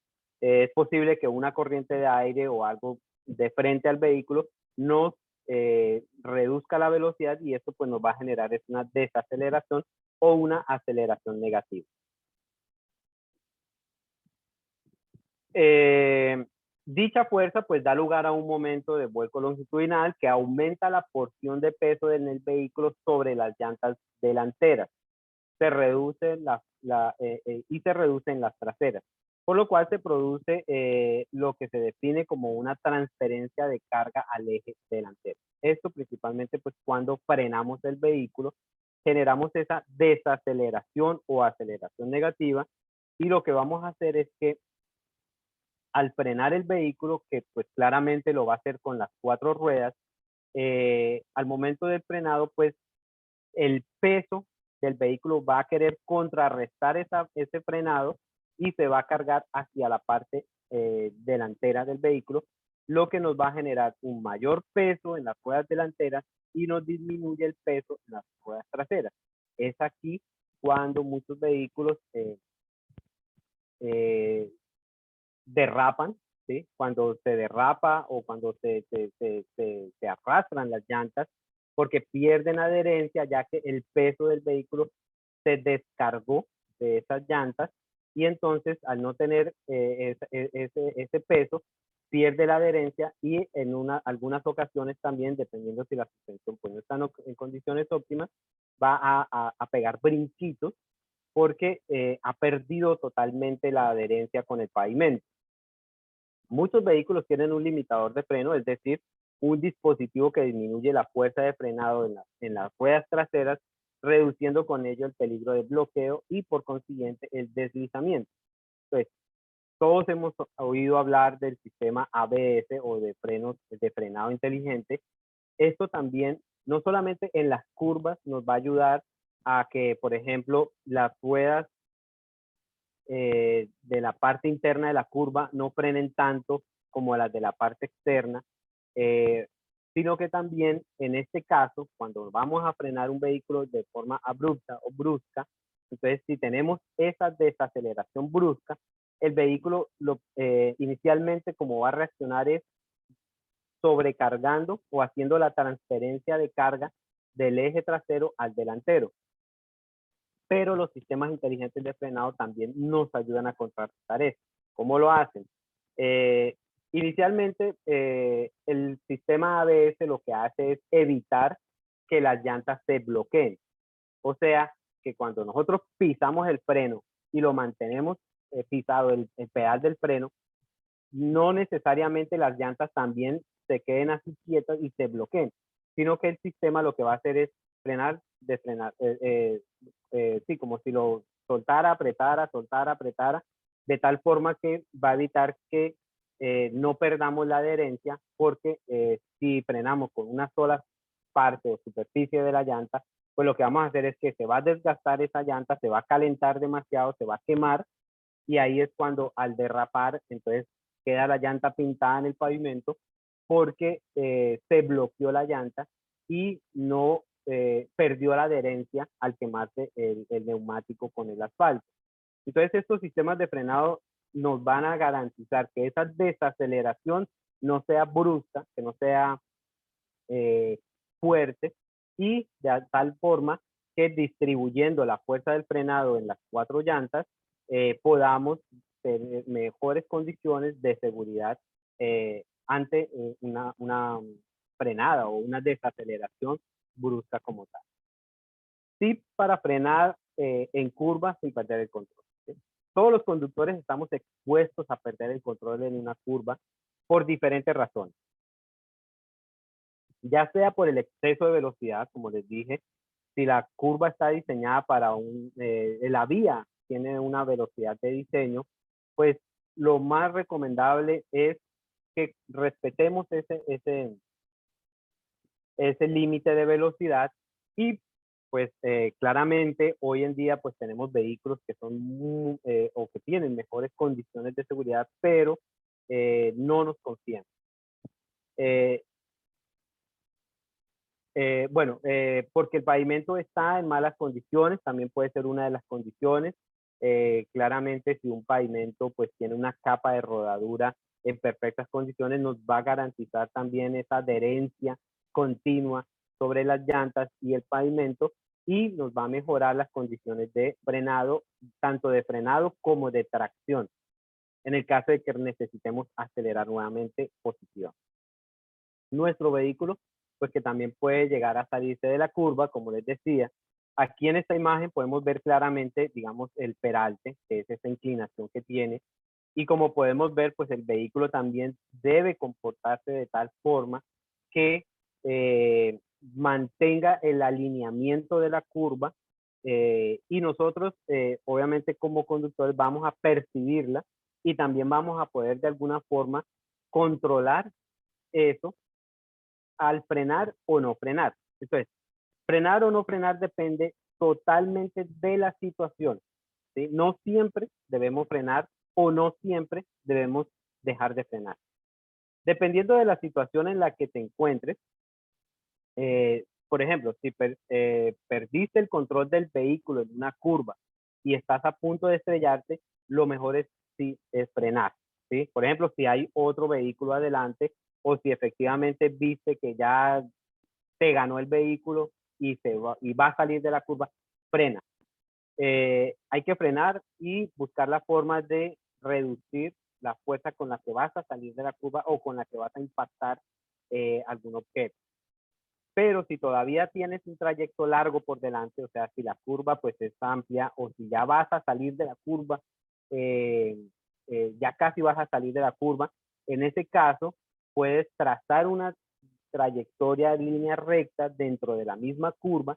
es posible que una corriente de aire o algo de frente al vehículo nos reduzca la velocidad y esto pues nos va a generar una desaceleración o una aceleración negativa. Dicha fuerza pues da lugar a un momento de vuelco longitudinal que aumenta la porción de peso en el vehículo sobre las llantas delanteras. Se reduce y se reducen las traseras, por lo cual se produce lo que se define como una transferencia de carga al eje delantero. Esto principalmente pues cuando frenamos el vehículo, generamos esa desaceleración o aceleración negativa y lo que vamos a hacer es que al frenar el vehículo, que pues claramente lo va a hacer con las 4 ruedas, al momento del frenado, pues el peso del vehículo va a querer contrarrestar ese frenado y se va a cargar hacia la parte delantera del vehículo, lo que nos va a generar un mayor peso en las ruedas delanteras y nos disminuye el peso en las ruedas traseras. Es aquí cuando muchos vehículos derrapan, ¿sí? Cuando se derrapa o cuando se arrastran las llantas, porque pierden adherencia, ya que el peso del vehículo se descargó de esas llantas y entonces al no tener ese peso, pierde la adherencia y en algunas ocasiones también, dependiendo si la suspensión pues, no está en condiciones óptimas, va a pegar brinquitos porque ha perdido totalmente la adherencia con el pavimento. Muchos vehículos tienen un limitador de freno, es decir, un dispositivo que disminuye la fuerza de frenado en las ruedas traseras, reduciendo con ello el peligro de bloqueo y por consiguiente el deslizamiento. Entonces, todos hemos oído hablar del sistema ABS o de frenado inteligente. Esto también, no solamente en las curvas, nos va a ayudar a que, por ejemplo, las ruedas de la parte interna de la curva no frenen tanto como las de la parte externa, sino que también en este caso, cuando vamos a frenar un vehículo de forma abrupta o brusca, entonces si tenemos esa desaceleración brusca, el vehículo inicialmente como va a reaccionar es sobrecargando o haciendo la transferencia de carga del eje trasero al delantero. Pero los sistemas inteligentes de frenado también nos ayudan a contrarrestar eso. ¿Cómo lo hacen? Inicialmente, el sistema ABS lo que hace es evitar que las llantas se bloqueen. O sea, que cuando nosotros pisamos el freno y lo mantenemos pisado el pedal del freno, no necesariamente las llantas también se queden así quietos y se bloqueen, sino que el sistema lo que va a hacer es frenar, desfrenar, sí, como si lo soltara, apretara, soltara, apretara, de tal forma que va a evitar que no perdamos la adherencia, porque si frenamos con una sola parte o superficie de la llanta, pues lo que vamos a hacer es que se va a desgastar esa llanta, se va a calentar demasiado, se va a quemar, y ahí es cuando al derrapar, entonces queda la llanta pintada en el pavimento porque se bloqueó la llanta y no perdió la adherencia al quemarse el neumático con el asfalto. Entonces estos sistemas de frenado nos van a garantizar que esa desaceleración no sea brusca, que no sea fuerte, y de tal forma que distribuyendo la fuerza del frenado en las 4 llantas podamos tener mejores condiciones de seguridad ante una frenada o una desaceleración brusca como tal. Tip para frenar en curvas sin perder el control, ¿sí? Todos los conductores estamos expuestos a perder el control en una curva por diferentes razones. Ya sea por el exceso de velocidad, como les dije, si la curva está diseñada para la vía tiene una velocidad de diseño, pues lo más recomendable es que respetemos ese límite de velocidad, y pues claramente hoy en día pues tenemos vehículos que son o que tienen mejores condiciones de seguridad, pero no nos confían. Porque el pavimento está en malas condiciones, también puede ser una de las condiciones. Claramente, si un pavimento pues tiene una capa de rodadura en perfectas condiciones, nos va a garantizar también esa adherencia continua sobre las llantas y el pavimento, y nos va a mejorar las condiciones de frenado, tanto de frenado como de tracción, en el caso de que necesitemos acelerar nuevamente positivamente. Nuestro vehículo, pues que también puede llegar a salirse de la curva, como les decía. Aquí en esta imagen podemos ver claramente, digamos, el peralte, que es esa inclinación que tiene. Y como podemos ver, pues el vehículo también debe comportarse de tal forma que mantenga el alineamiento de la curva, y nosotros, obviamente como conductores, vamos a percibirla y también vamos a poder de alguna forma controlar eso al frenar o no frenar. Entonces, frenar o no frenar depende totalmente de la situación, ¿sí? No siempre debemos frenar o no siempre debemos dejar de frenar. Dependiendo de la situación en la que te encuentres, por ejemplo, si perdiste el control del vehículo en una curva y estás a punto de estrellarte, lo mejor es frenar, ¿sí? Por ejemplo, si hay otro vehículo adelante, o si efectivamente viste que ya te ganó el vehículo y va a salir de la curva, frena. Hay que frenar y buscar la forma de reducir la fuerza con la que vas a salir de la curva o con la que vas a impactar algún objeto. Pero si todavía tienes un trayecto largo por delante, o sea, si la curva pues es amplia, o si ya vas a salir de la curva, ya casi vas a salir de la curva, en ese caso puedes trazar una trayectoria en línea recta dentro de la misma curva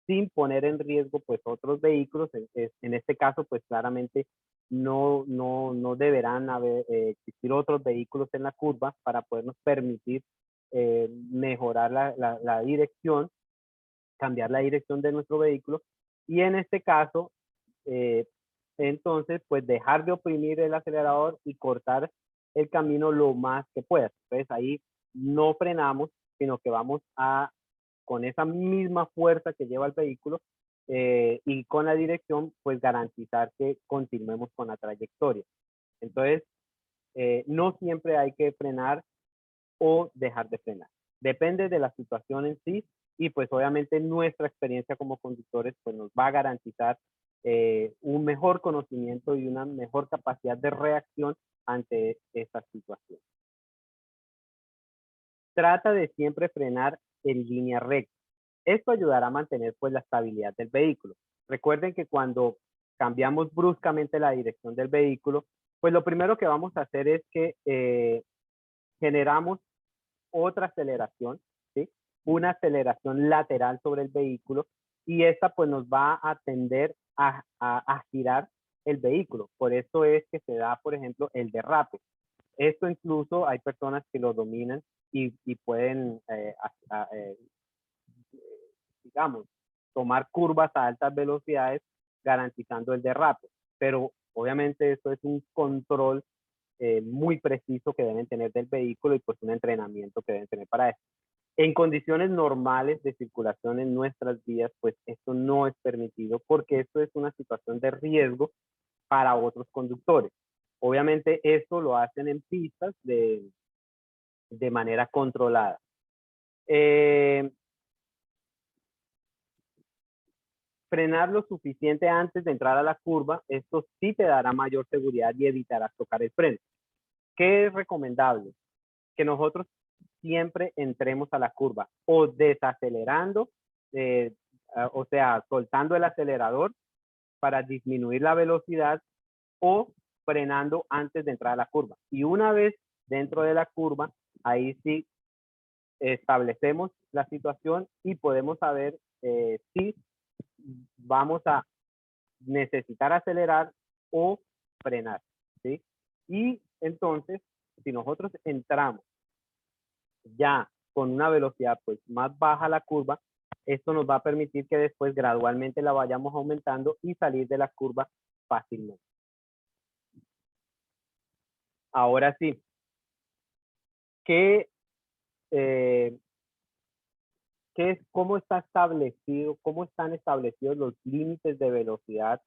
sin poner en riesgo pues otros vehículos. En este caso pues claramente no deberán existir otros vehículos en la curva para podernos permitir mejorar la dirección, cambiar la dirección de nuestro vehículo, y en este caso entonces pues dejar de oprimir el acelerador y cortar el camino lo más que puedas. Entonces ahí no frenamos, sino que vamos con esa misma fuerza que lleva el vehículo y con la dirección pues garantizar que continuemos con la trayectoria. Entonces no siempre hay que frenar o dejar de frenar. Depende de la situación en sí, y pues obviamente nuestra experiencia como conductores pues nos va a garantizar un mejor conocimiento y una mejor capacidad de reacción ante esta situación. Trata de siempre frenar en línea recta. Esto ayudará a mantener pues la estabilidad del vehículo. Recuerden que cuando cambiamos bruscamente la dirección del vehículo, pues lo primero que vamos a hacer es que generamos otra aceleración, ¿sí? Una aceleración lateral sobre el vehículo, y esta pues nos va a tender a girar el vehículo. Por eso es que se da, por ejemplo, el derrape. Esto incluso hay personas que lo dominan y pueden, digamos, tomar curvas a altas velocidades garantizando el derrape. Pero obviamente eso es un control muy preciso que deben tener del vehículo y pues un entrenamiento que deben tener para eso. En condiciones normales de circulación en nuestras vías, pues esto no es permitido porque esto es una situación de riesgo para otros conductores. Obviamente esto lo hacen en pistas de manera controlada. Frenar lo suficiente antes de entrar a la curva, esto sí te dará mayor seguridad y evitarás tocar el freno. ¿Qué es recomendable? Que nosotros siempre entremos a la curva o desacelerando, o sea, soltando el acelerador para disminuir la velocidad, o frenando antes de entrar a la curva. Y una vez dentro de la curva, ahí sí establecemos la situación y podemos saber si vamos a necesitar acelerar o frenar, ¿sí? Y entonces, si nosotros entramos ya con una velocidad pues más baja a la curva, esto nos va a permitir que después gradualmente la vayamos aumentando y salir de la curva fácilmente. Ahora sí, ¿cómo está establecido, cómo están establecidos los límites de velocidad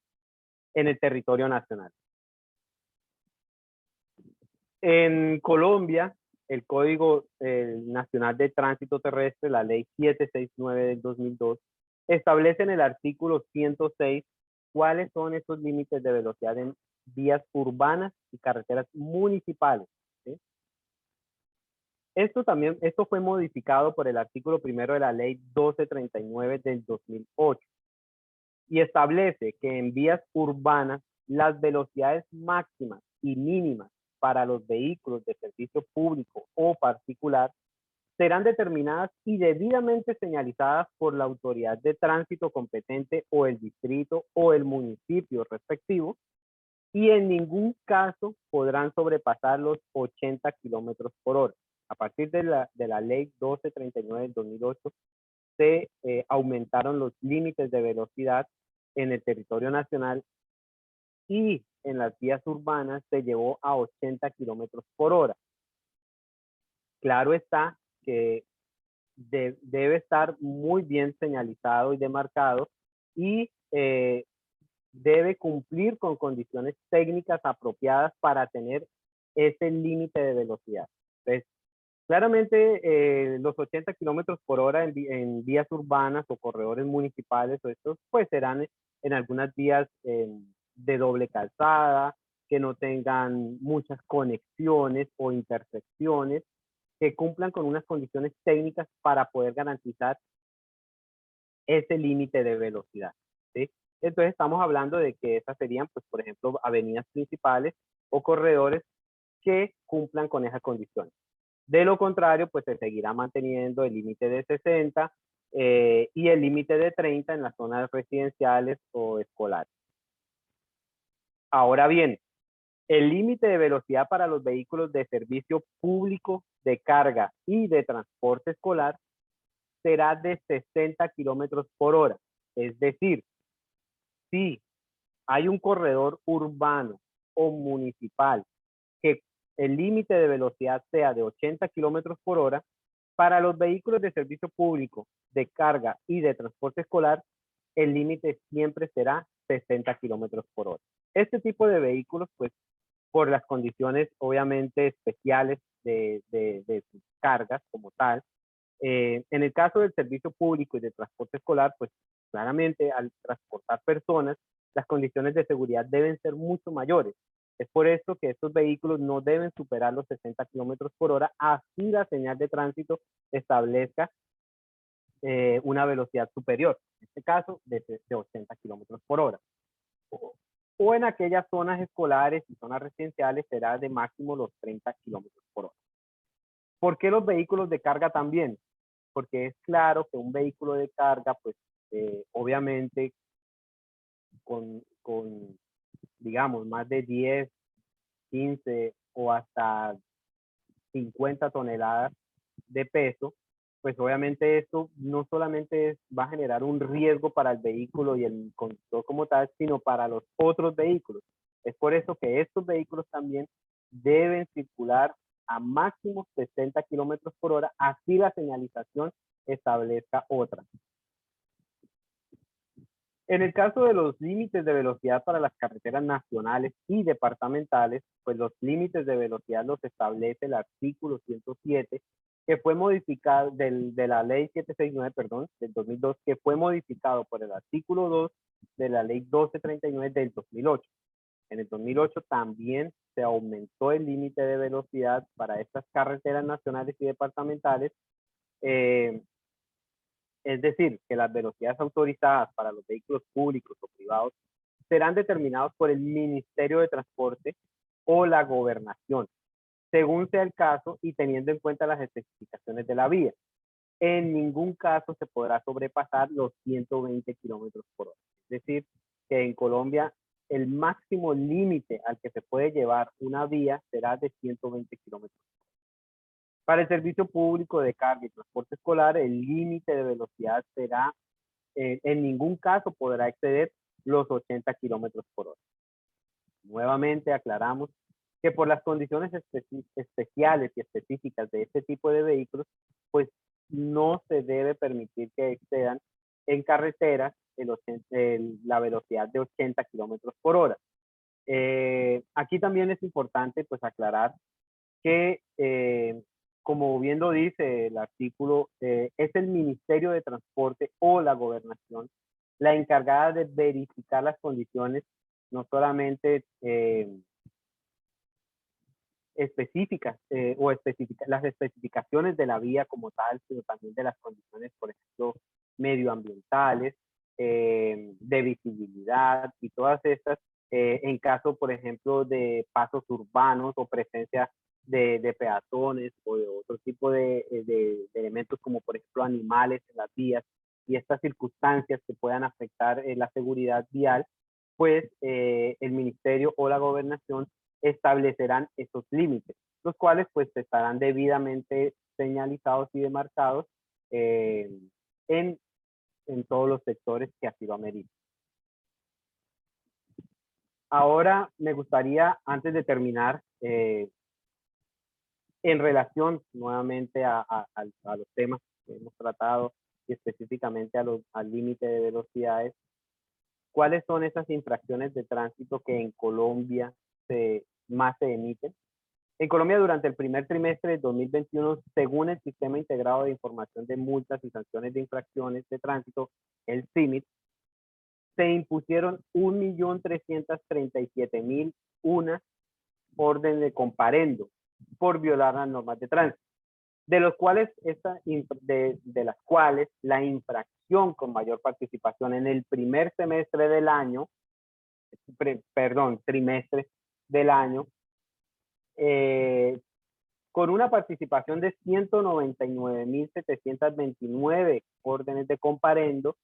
en el territorio nacional? En Colombia, el Código Nacional de Tránsito Terrestre, la Ley 769 del 2002, establece en el artículo 106 cuáles son esos límites de velocidad en vías urbanas y carreteras municipales, ¿sí? Esto fue modificado por el artículo 1 de la Ley 1239 del 2008 y establece que en vías urbanas las velocidades máximas y mínimas para los vehículos de servicio público o particular serán determinadas y debidamente señalizadas por la autoridad de tránsito competente o el distrito o el municipio respectivo, y en ningún caso podrán sobrepasar los 80 kilómetros por hora. A partir de la ley 1239 del 2008 se aumentaron los límites de velocidad en el territorio nacional, y en las vías urbanas se llevó a 80 kilómetros por hora. Claro está que debe estar muy bien señalizado y demarcado, y debe cumplir con condiciones técnicas apropiadas para tener ese límite de velocidad. Entonces, claramente los 80 kilómetros por hora en vías urbanas o corredores municipales, o estos pues serán en algunas vías de doble calzada, que no tengan muchas conexiones o intersecciones, que cumplan con unas condiciones técnicas para poder garantizar ese límite de velocidad, ¿sí? Entonces estamos hablando de que esas serían, pues, por ejemplo, avenidas principales o corredores que cumplan con esas condiciones. De lo contrario, pues se seguirá manteniendo el límite de 60 y el límite de 30 en las zonas residenciales o escolares. Ahora bien, el límite de velocidad para los vehículos de servicio público, de carga y de transporte escolar será de 60 kilómetros por hora. Es decir, si hay un corredor urbano o municipal que el límite de velocidad sea de 80 kilómetros por hora, para los vehículos de servicio público, de carga y de transporte escolar, el límite siempre será 60 kilómetros por hora. Este tipo de vehículos, pues, por las condiciones obviamente especiales de sus cargas como tal, en el caso del servicio público y de transporte escolar, pues claramente al transportar personas, las condiciones de seguridad deben ser mucho mayores. Es por esto que estos vehículos no deben superar los 60 kilómetros por hora, así la señal de tránsito establezca una velocidad superior, en este caso de 80 kilómetros por hora. O en aquellas zonas escolares y zonas residenciales será de máximo los 30 kilómetros por hora. ¿Por qué los vehículos de carga también? Porque es claro que un vehículo de carga, pues obviamente con, digamos, más de 10, 15 o hasta 50 toneladas de peso, pues obviamente esto no solamente va a generar un riesgo para el vehículo y el conductor como tal, sino para los otros vehículos. Es por eso que estos vehículos también deben circular a máximo 60 kilómetros por hora, así la señalización establezca otra. En el caso de los límites de velocidad para las carreteras nacionales y departamentales, pues los límites de velocidad los establece el artículo 107, que fue modificado de la ley 769, perdón, del 2002, que fue modificado por el artículo 2 de la ley 1239 del 2008. En el 2008 también se aumentó el límite de velocidad para estas carreteras nacionales y departamentales. Es decir, que las velocidades autorizadas para los vehículos públicos o privados serán determinados por el Ministerio de Transporte o la Gobernación, según sea el caso y teniendo en cuenta las especificaciones de la vía. En ningún caso se podrá sobrepasar los 120 kilómetros por hora. Es decir, que en Colombia el máximo límite al que se puede llevar una vía será de 120 kilómetros. Para el servicio público de carga y transporte escolar, el límite de velocidad será, en ningún caso podrá exceder los 80 kilómetros por hora. Nuevamente aclaramos que por las condiciones especiales y específicas de este tipo de vehículos, pues no se debe permitir que excedan en carreteras la velocidad de 80 kilómetros por hora. Aquí también es importante pues aclarar que como bien lo dice el artículo, es el Ministerio de Transporte o la Gobernación la encargada de verificar las condiciones, no solamente específicas las especificaciones de la vía como tal, sino también de las condiciones, por ejemplo, medioambientales, de visibilidad y todas estas, en caso, por ejemplo, de pasos urbanos o presencia de peatones o de otro tipo de elementos como por ejemplo animales en las vías y estas circunstancias que puedan afectar la seguridad vial, pues el ministerio o la gobernación establecerán esos límites, los cuales pues estarán debidamente señalizados y demarcados en todos los sectores que así lo ameriten. Ahora me gustaría, antes de terminar, en relación nuevamente a los temas que hemos tratado y específicamente al límite de velocidades, ¿cuáles son esas infracciones de tránsito que en Colombia más se emiten? En Colombia, durante el primer trimestre de 2021, según el Sistema Integrado de Información de Multas y Sanciones de Infracciones de Tránsito, el CIMIT, se impusieron 1.337.001 órdenes de comparendo por violar las normas de tránsito, de las cuales la infracción con mayor participación en el primer semestre del año, trimestre del año, con una participación de 199.729 órdenes de comparendo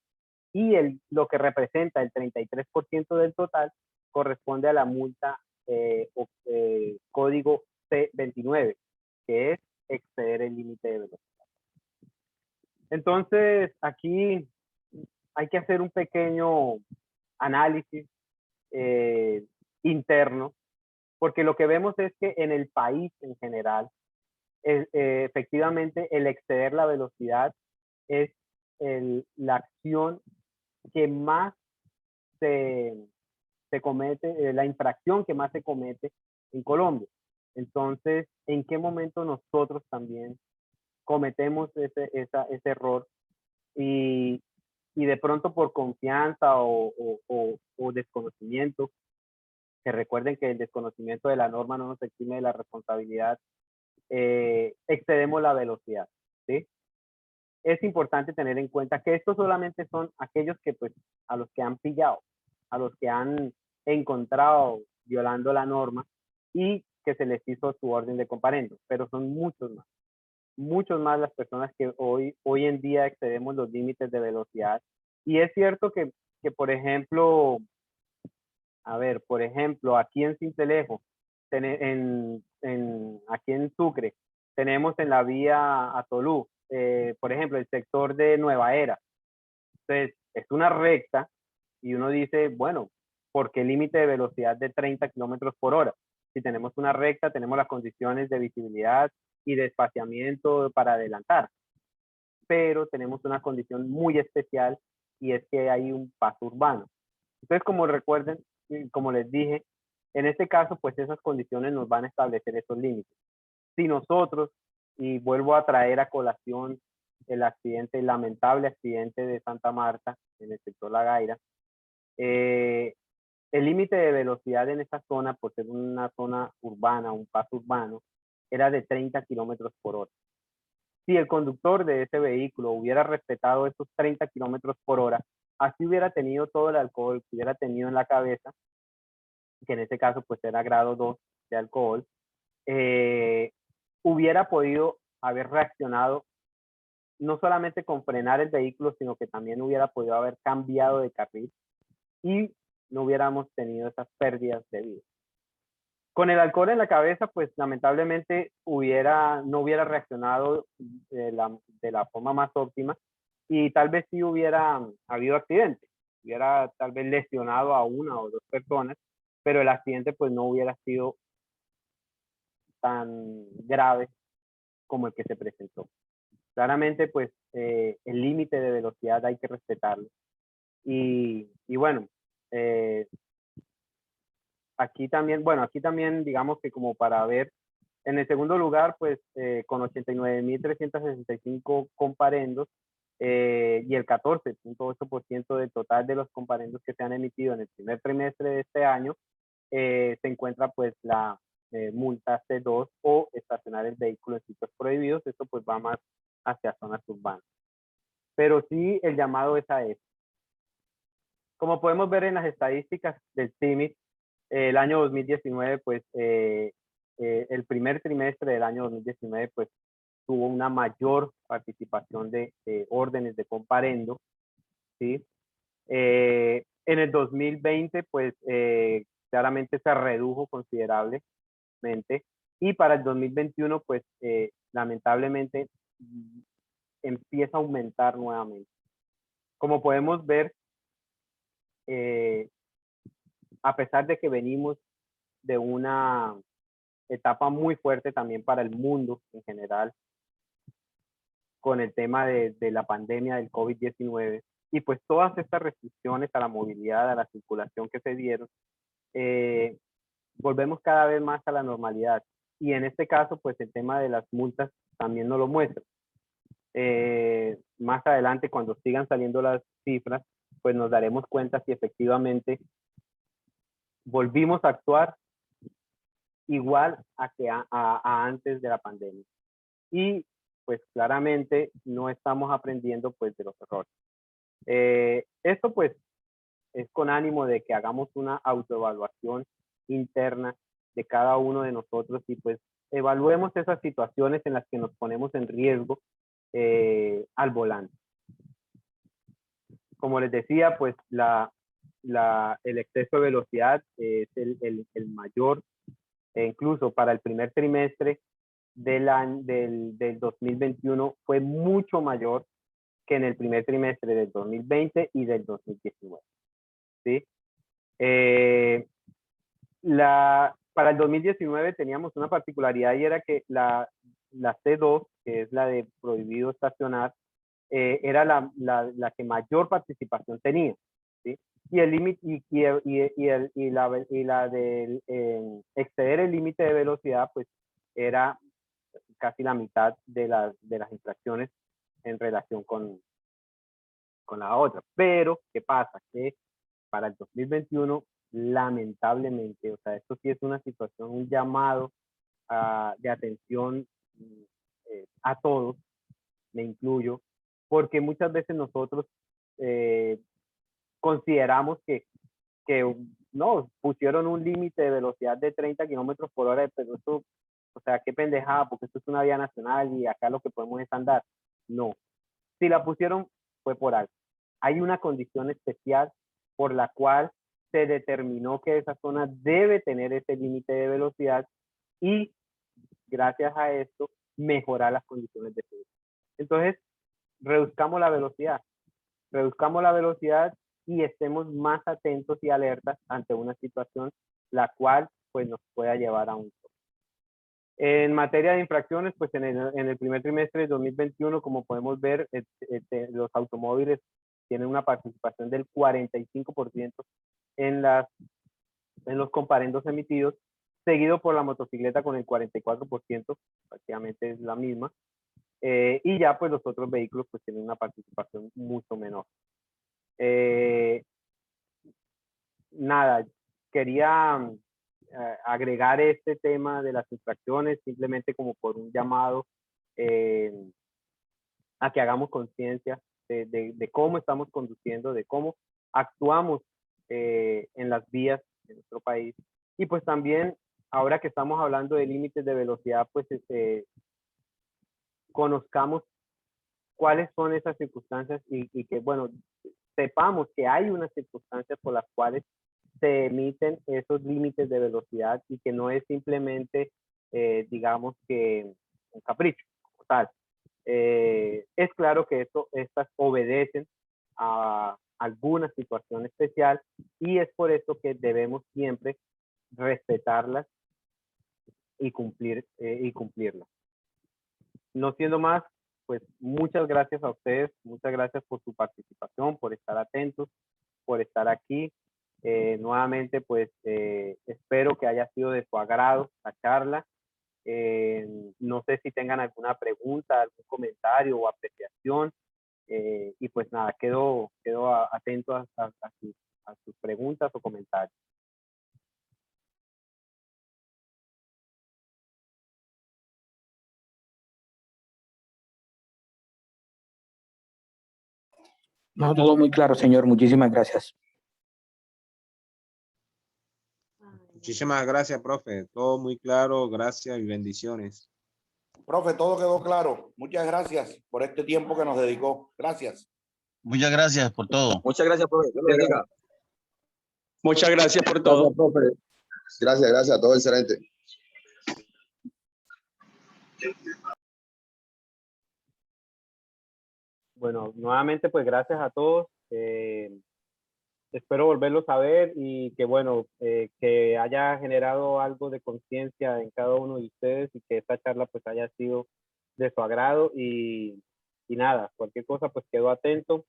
y lo que representa el 33% del total corresponde a la multa código C29, que es exceder el límite de velocidad. Entonces, aquí hay que hacer un pequeño análisis interno, porque lo que vemos es que en el país en general, efectivamente, el exceder la velocidad es la acción que más se comete, la infracción que más se comete en Colombia. Entonces, ¿en qué momento nosotros también cometemos ese error? Y de pronto por confianza o desconocimiento, que recuerden que el desconocimiento de la norma no nos exime de la responsabilidad, excedemos la velocidad, ¿sí? Es importante tener en cuenta que estos solamente son aquellos que, pues, a los que han pillado, a los que han encontrado violando la norma y que se les hizo su orden de comparendo, pero son muchos más. muchos más las personas que hoy en día excedemos los límites de velocidad. Y es cierto que por ejemplo, por ejemplo, aquí en Sincelejo, aquí en Sucre, tenemos en la vía a Tolú, por ejemplo, el sector de Nueva Era. Entonces, es una recta y uno dice, bueno, ¿por qué límite de velocidad de 30 kilómetros por hora? Si tenemos una recta, tenemos las condiciones de visibilidad y de espaciamiento para adelantar. Pero tenemos una condición muy especial y es que hay un paso urbano. Entonces, como recuerden, como les dije, en este caso, pues esas condiciones nos van a establecer esos límites. Si nosotros, y vuelvo a traer a colación el accidente, el lamentable accidente de Santa Marta, en el sector La Gaira, el límite de velocidad en esa zona, por ser una zona urbana, un paso urbano, era de 30 kilómetros por hora. Si el conductor de ese vehículo hubiera respetado esos 30 kilómetros por hora, así hubiera tenido todo el alcohol que hubiera tenido en la cabeza, que en este caso pues era grado 2 de alcohol, hubiera podido haber reaccionado no solamente con frenar el vehículo, sino que también hubiera podido haber cambiado de carril y no hubiéramos tenido esas pérdidas de vida. Con el alcohol en la cabeza, pues lamentablemente no hubiera reaccionado de la forma más óptima y tal vez sí hubiera habido accidente, hubiera tal vez lesionado a una o dos personas, pero el accidente pues no hubiera sido tan grave como el que se presentó. Claramente pues el límite de velocidad hay que respetarlo. Y bueno, aquí también digamos que como para ver, en el segundo lugar pues con 89.365 comparendos y el 14.8% del total de los comparendos que se han emitido en el primer trimestre de este año, se encuentra pues la multa C2 o estacionar el vehículo en sitios prohibidos. Esto pues va más hacia zonas urbanas. Pero sí el llamado es a eso. Como podemos ver en las estadísticas del CIMIC, el año 2019, pues el primer trimestre del año 2019, pues tuvo una mayor participación de órdenes de comparendo, ¿sí? En el 2020, pues claramente se redujo considerablemente y para el 2021, pues lamentablemente empieza a aumentar nuevamente. Como podemos ver, a pesar de que venimos de una etapa muy fuerte también para el mundo en general, con el tema de la pandemia del COVID-19 y pues todas estas restricciones a la movilidad, a la circulación que se dieron, volvemos cada vez más a la normalidad. Y en este caso, pues el tema de las multas también nos lo muestra. Más adelante, cuando sigan saliendo las cifras, pues nos daremos cuenta si efectivamente volvimos a actuar igual a antes de la pandemia. Y pues claramente no estamos aprendiendo pues de los errores. Esto pues es con ánimo de que hagamos una autoevaluación interna de cada uno de nosotros y pues evaluemos esas situaciones en las que nos ponemos en riesgo al volante. Como les decía, pues el exceso de velocidad es el mayor, incluso para el primer trimestre del 2021 fue mucho mayor que en el primer trimestre del 2020 y del 2019. ¿Sí? Para el 2019 teníamos una particularidad y era que la C2, que es la de prohibido estacionar, era la que mayor participación tenía. ¿Sí? Y el límite y la de exceder el límite de velocidad, pues era casi la mitad de las infracciones en relación con la otra. Pero, ¿qué pasa? Que para el 2021, lamentablemente, o sea, esto sí es una situación, un llamado de atención a todos, me incluyo, porque muchas veces nosotros consideramos que no, pusieron un límite de velocidad de 30 kilómetros por hora, pero eso o sea, qué pendejada, porque esto es una vía nacional y acá lo que podemos es andar. No. Si la pusieron fue por algo. Hay una condición especial por la cual se determinó que esa zona debe tener ese límite de velocidad y gracias a esto mejorar las condiciones de seguridad. Entonces, reduzcamos la velocidad y estemos más atentos y alertas ante una situación la cual pues nos pueda llevar a un choque. En materia de infracciones, pues en el primer trimestre de 2021, como podemos ver, los automóviles tienen una participación del 45% en los comparendos emitidos, seguido por la motocicleta con el 44%, prácticamente es la misma, y ya pues los otros vehículos pues tienen una participación mucho menor. Nada, quería agregar este tema de las infracciones simplemente como por un llamado a que hagamos conciencia de cómo estamos conduciendo, de cómo actuamos en las vías de nuestro país. Y pues también, ahora que estamos hablando de límites de velocidad, pues conozcamos cuáles son esas circunstancias y que, bueno, sepamos que hay unas circunstancias por las cuales se emiten esos límites de velocidad y que no es simplemente, digamos que un capricho, o tal. Es claro que estas obedecen a alguna situación especial y es por eso que debemos siempre respetarlas y cumplirlas. No siendo más, pues muchas gracias a ustedes, muchas gracias por su participación, por estar atentos, por estar aquí. Nuevamente, pues espero que haya sido de su agrado la charla. No sé si tengan alguna pregunta, algún comentario o apreciación. Y pues nada, quedo atento a sus preguntas o comentarios. No, todo muy claro, señor. Muchísimas gracias. Muchísimas gracias, profe. Todo muy claro. Gracias y bendiciones. Profe, todo quedó claro. Muchas gracias por este tiempo que nos dedicó. Gracias. Muchas gracias por todo. Muchas gracias, profe. Dios lo bendiga. Muchas gracias por todo. Gracias, profe. Gracias, todo excelente. Bueno, nuevamente pues gracias a todos. Espero volverlos a ver y que bueno, que haya generado algo de conciencia en cada uno de ustedes y que esta charla pues haya sido de su agrado y nada, cualquier cosa pues quedo atento.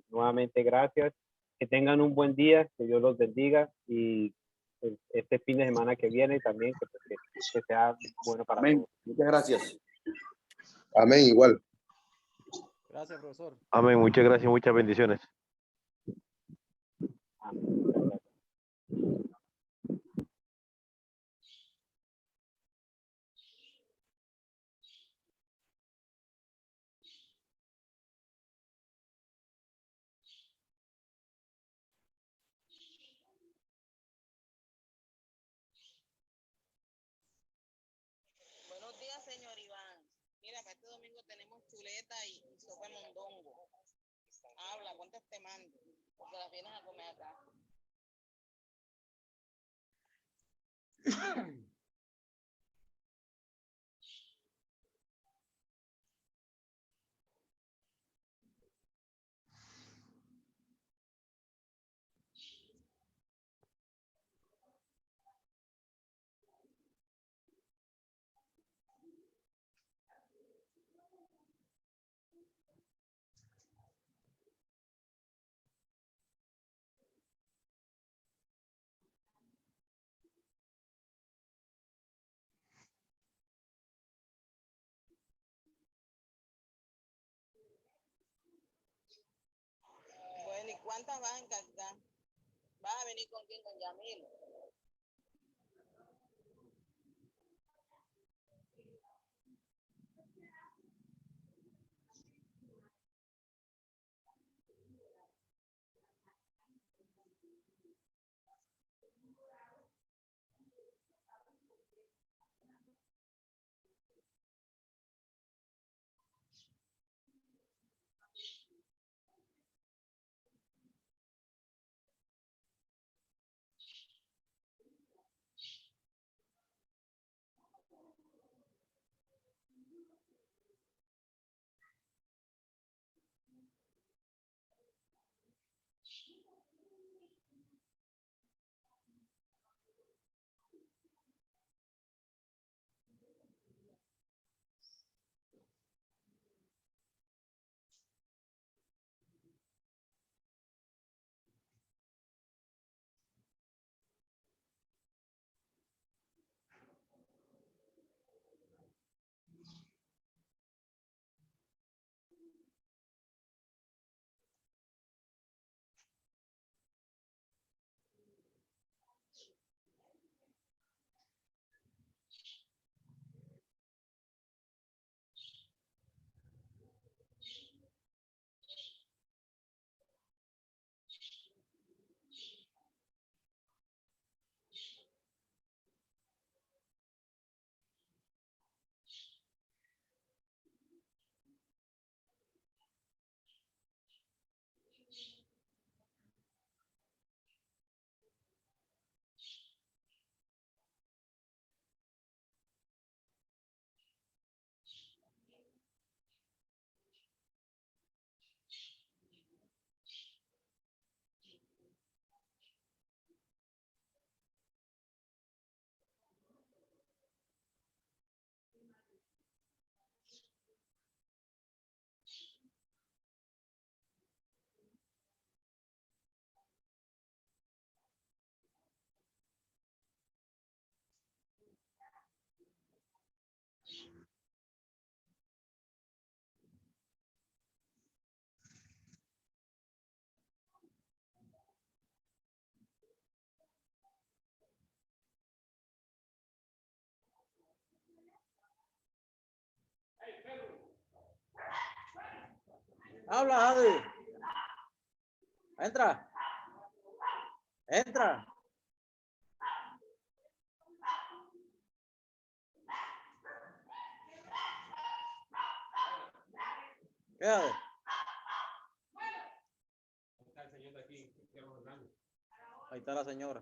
Nuevamente gracias, que tengan un buen día, que Dios los bendiga y este fin de semana que viene también que sea bueno para Amén. todos. Muchas gracias. Amén, igual. Gracias, profesor. Amén. Muchas gracias, muchas bendiciones. Muchas gracias. Buenos días, señor Iván. Mira, para este domingo tenemos chuleta y sopa de mondongo. Habla, ¿cuántas te mando? Porque las vienes a comer acá. Bueno, ¿y cuántas vas a encargar? ¿Vas a venir con quién? Con Yamil. Habla, Adi. Entra. Entra. Quédate. Ahí está la señora.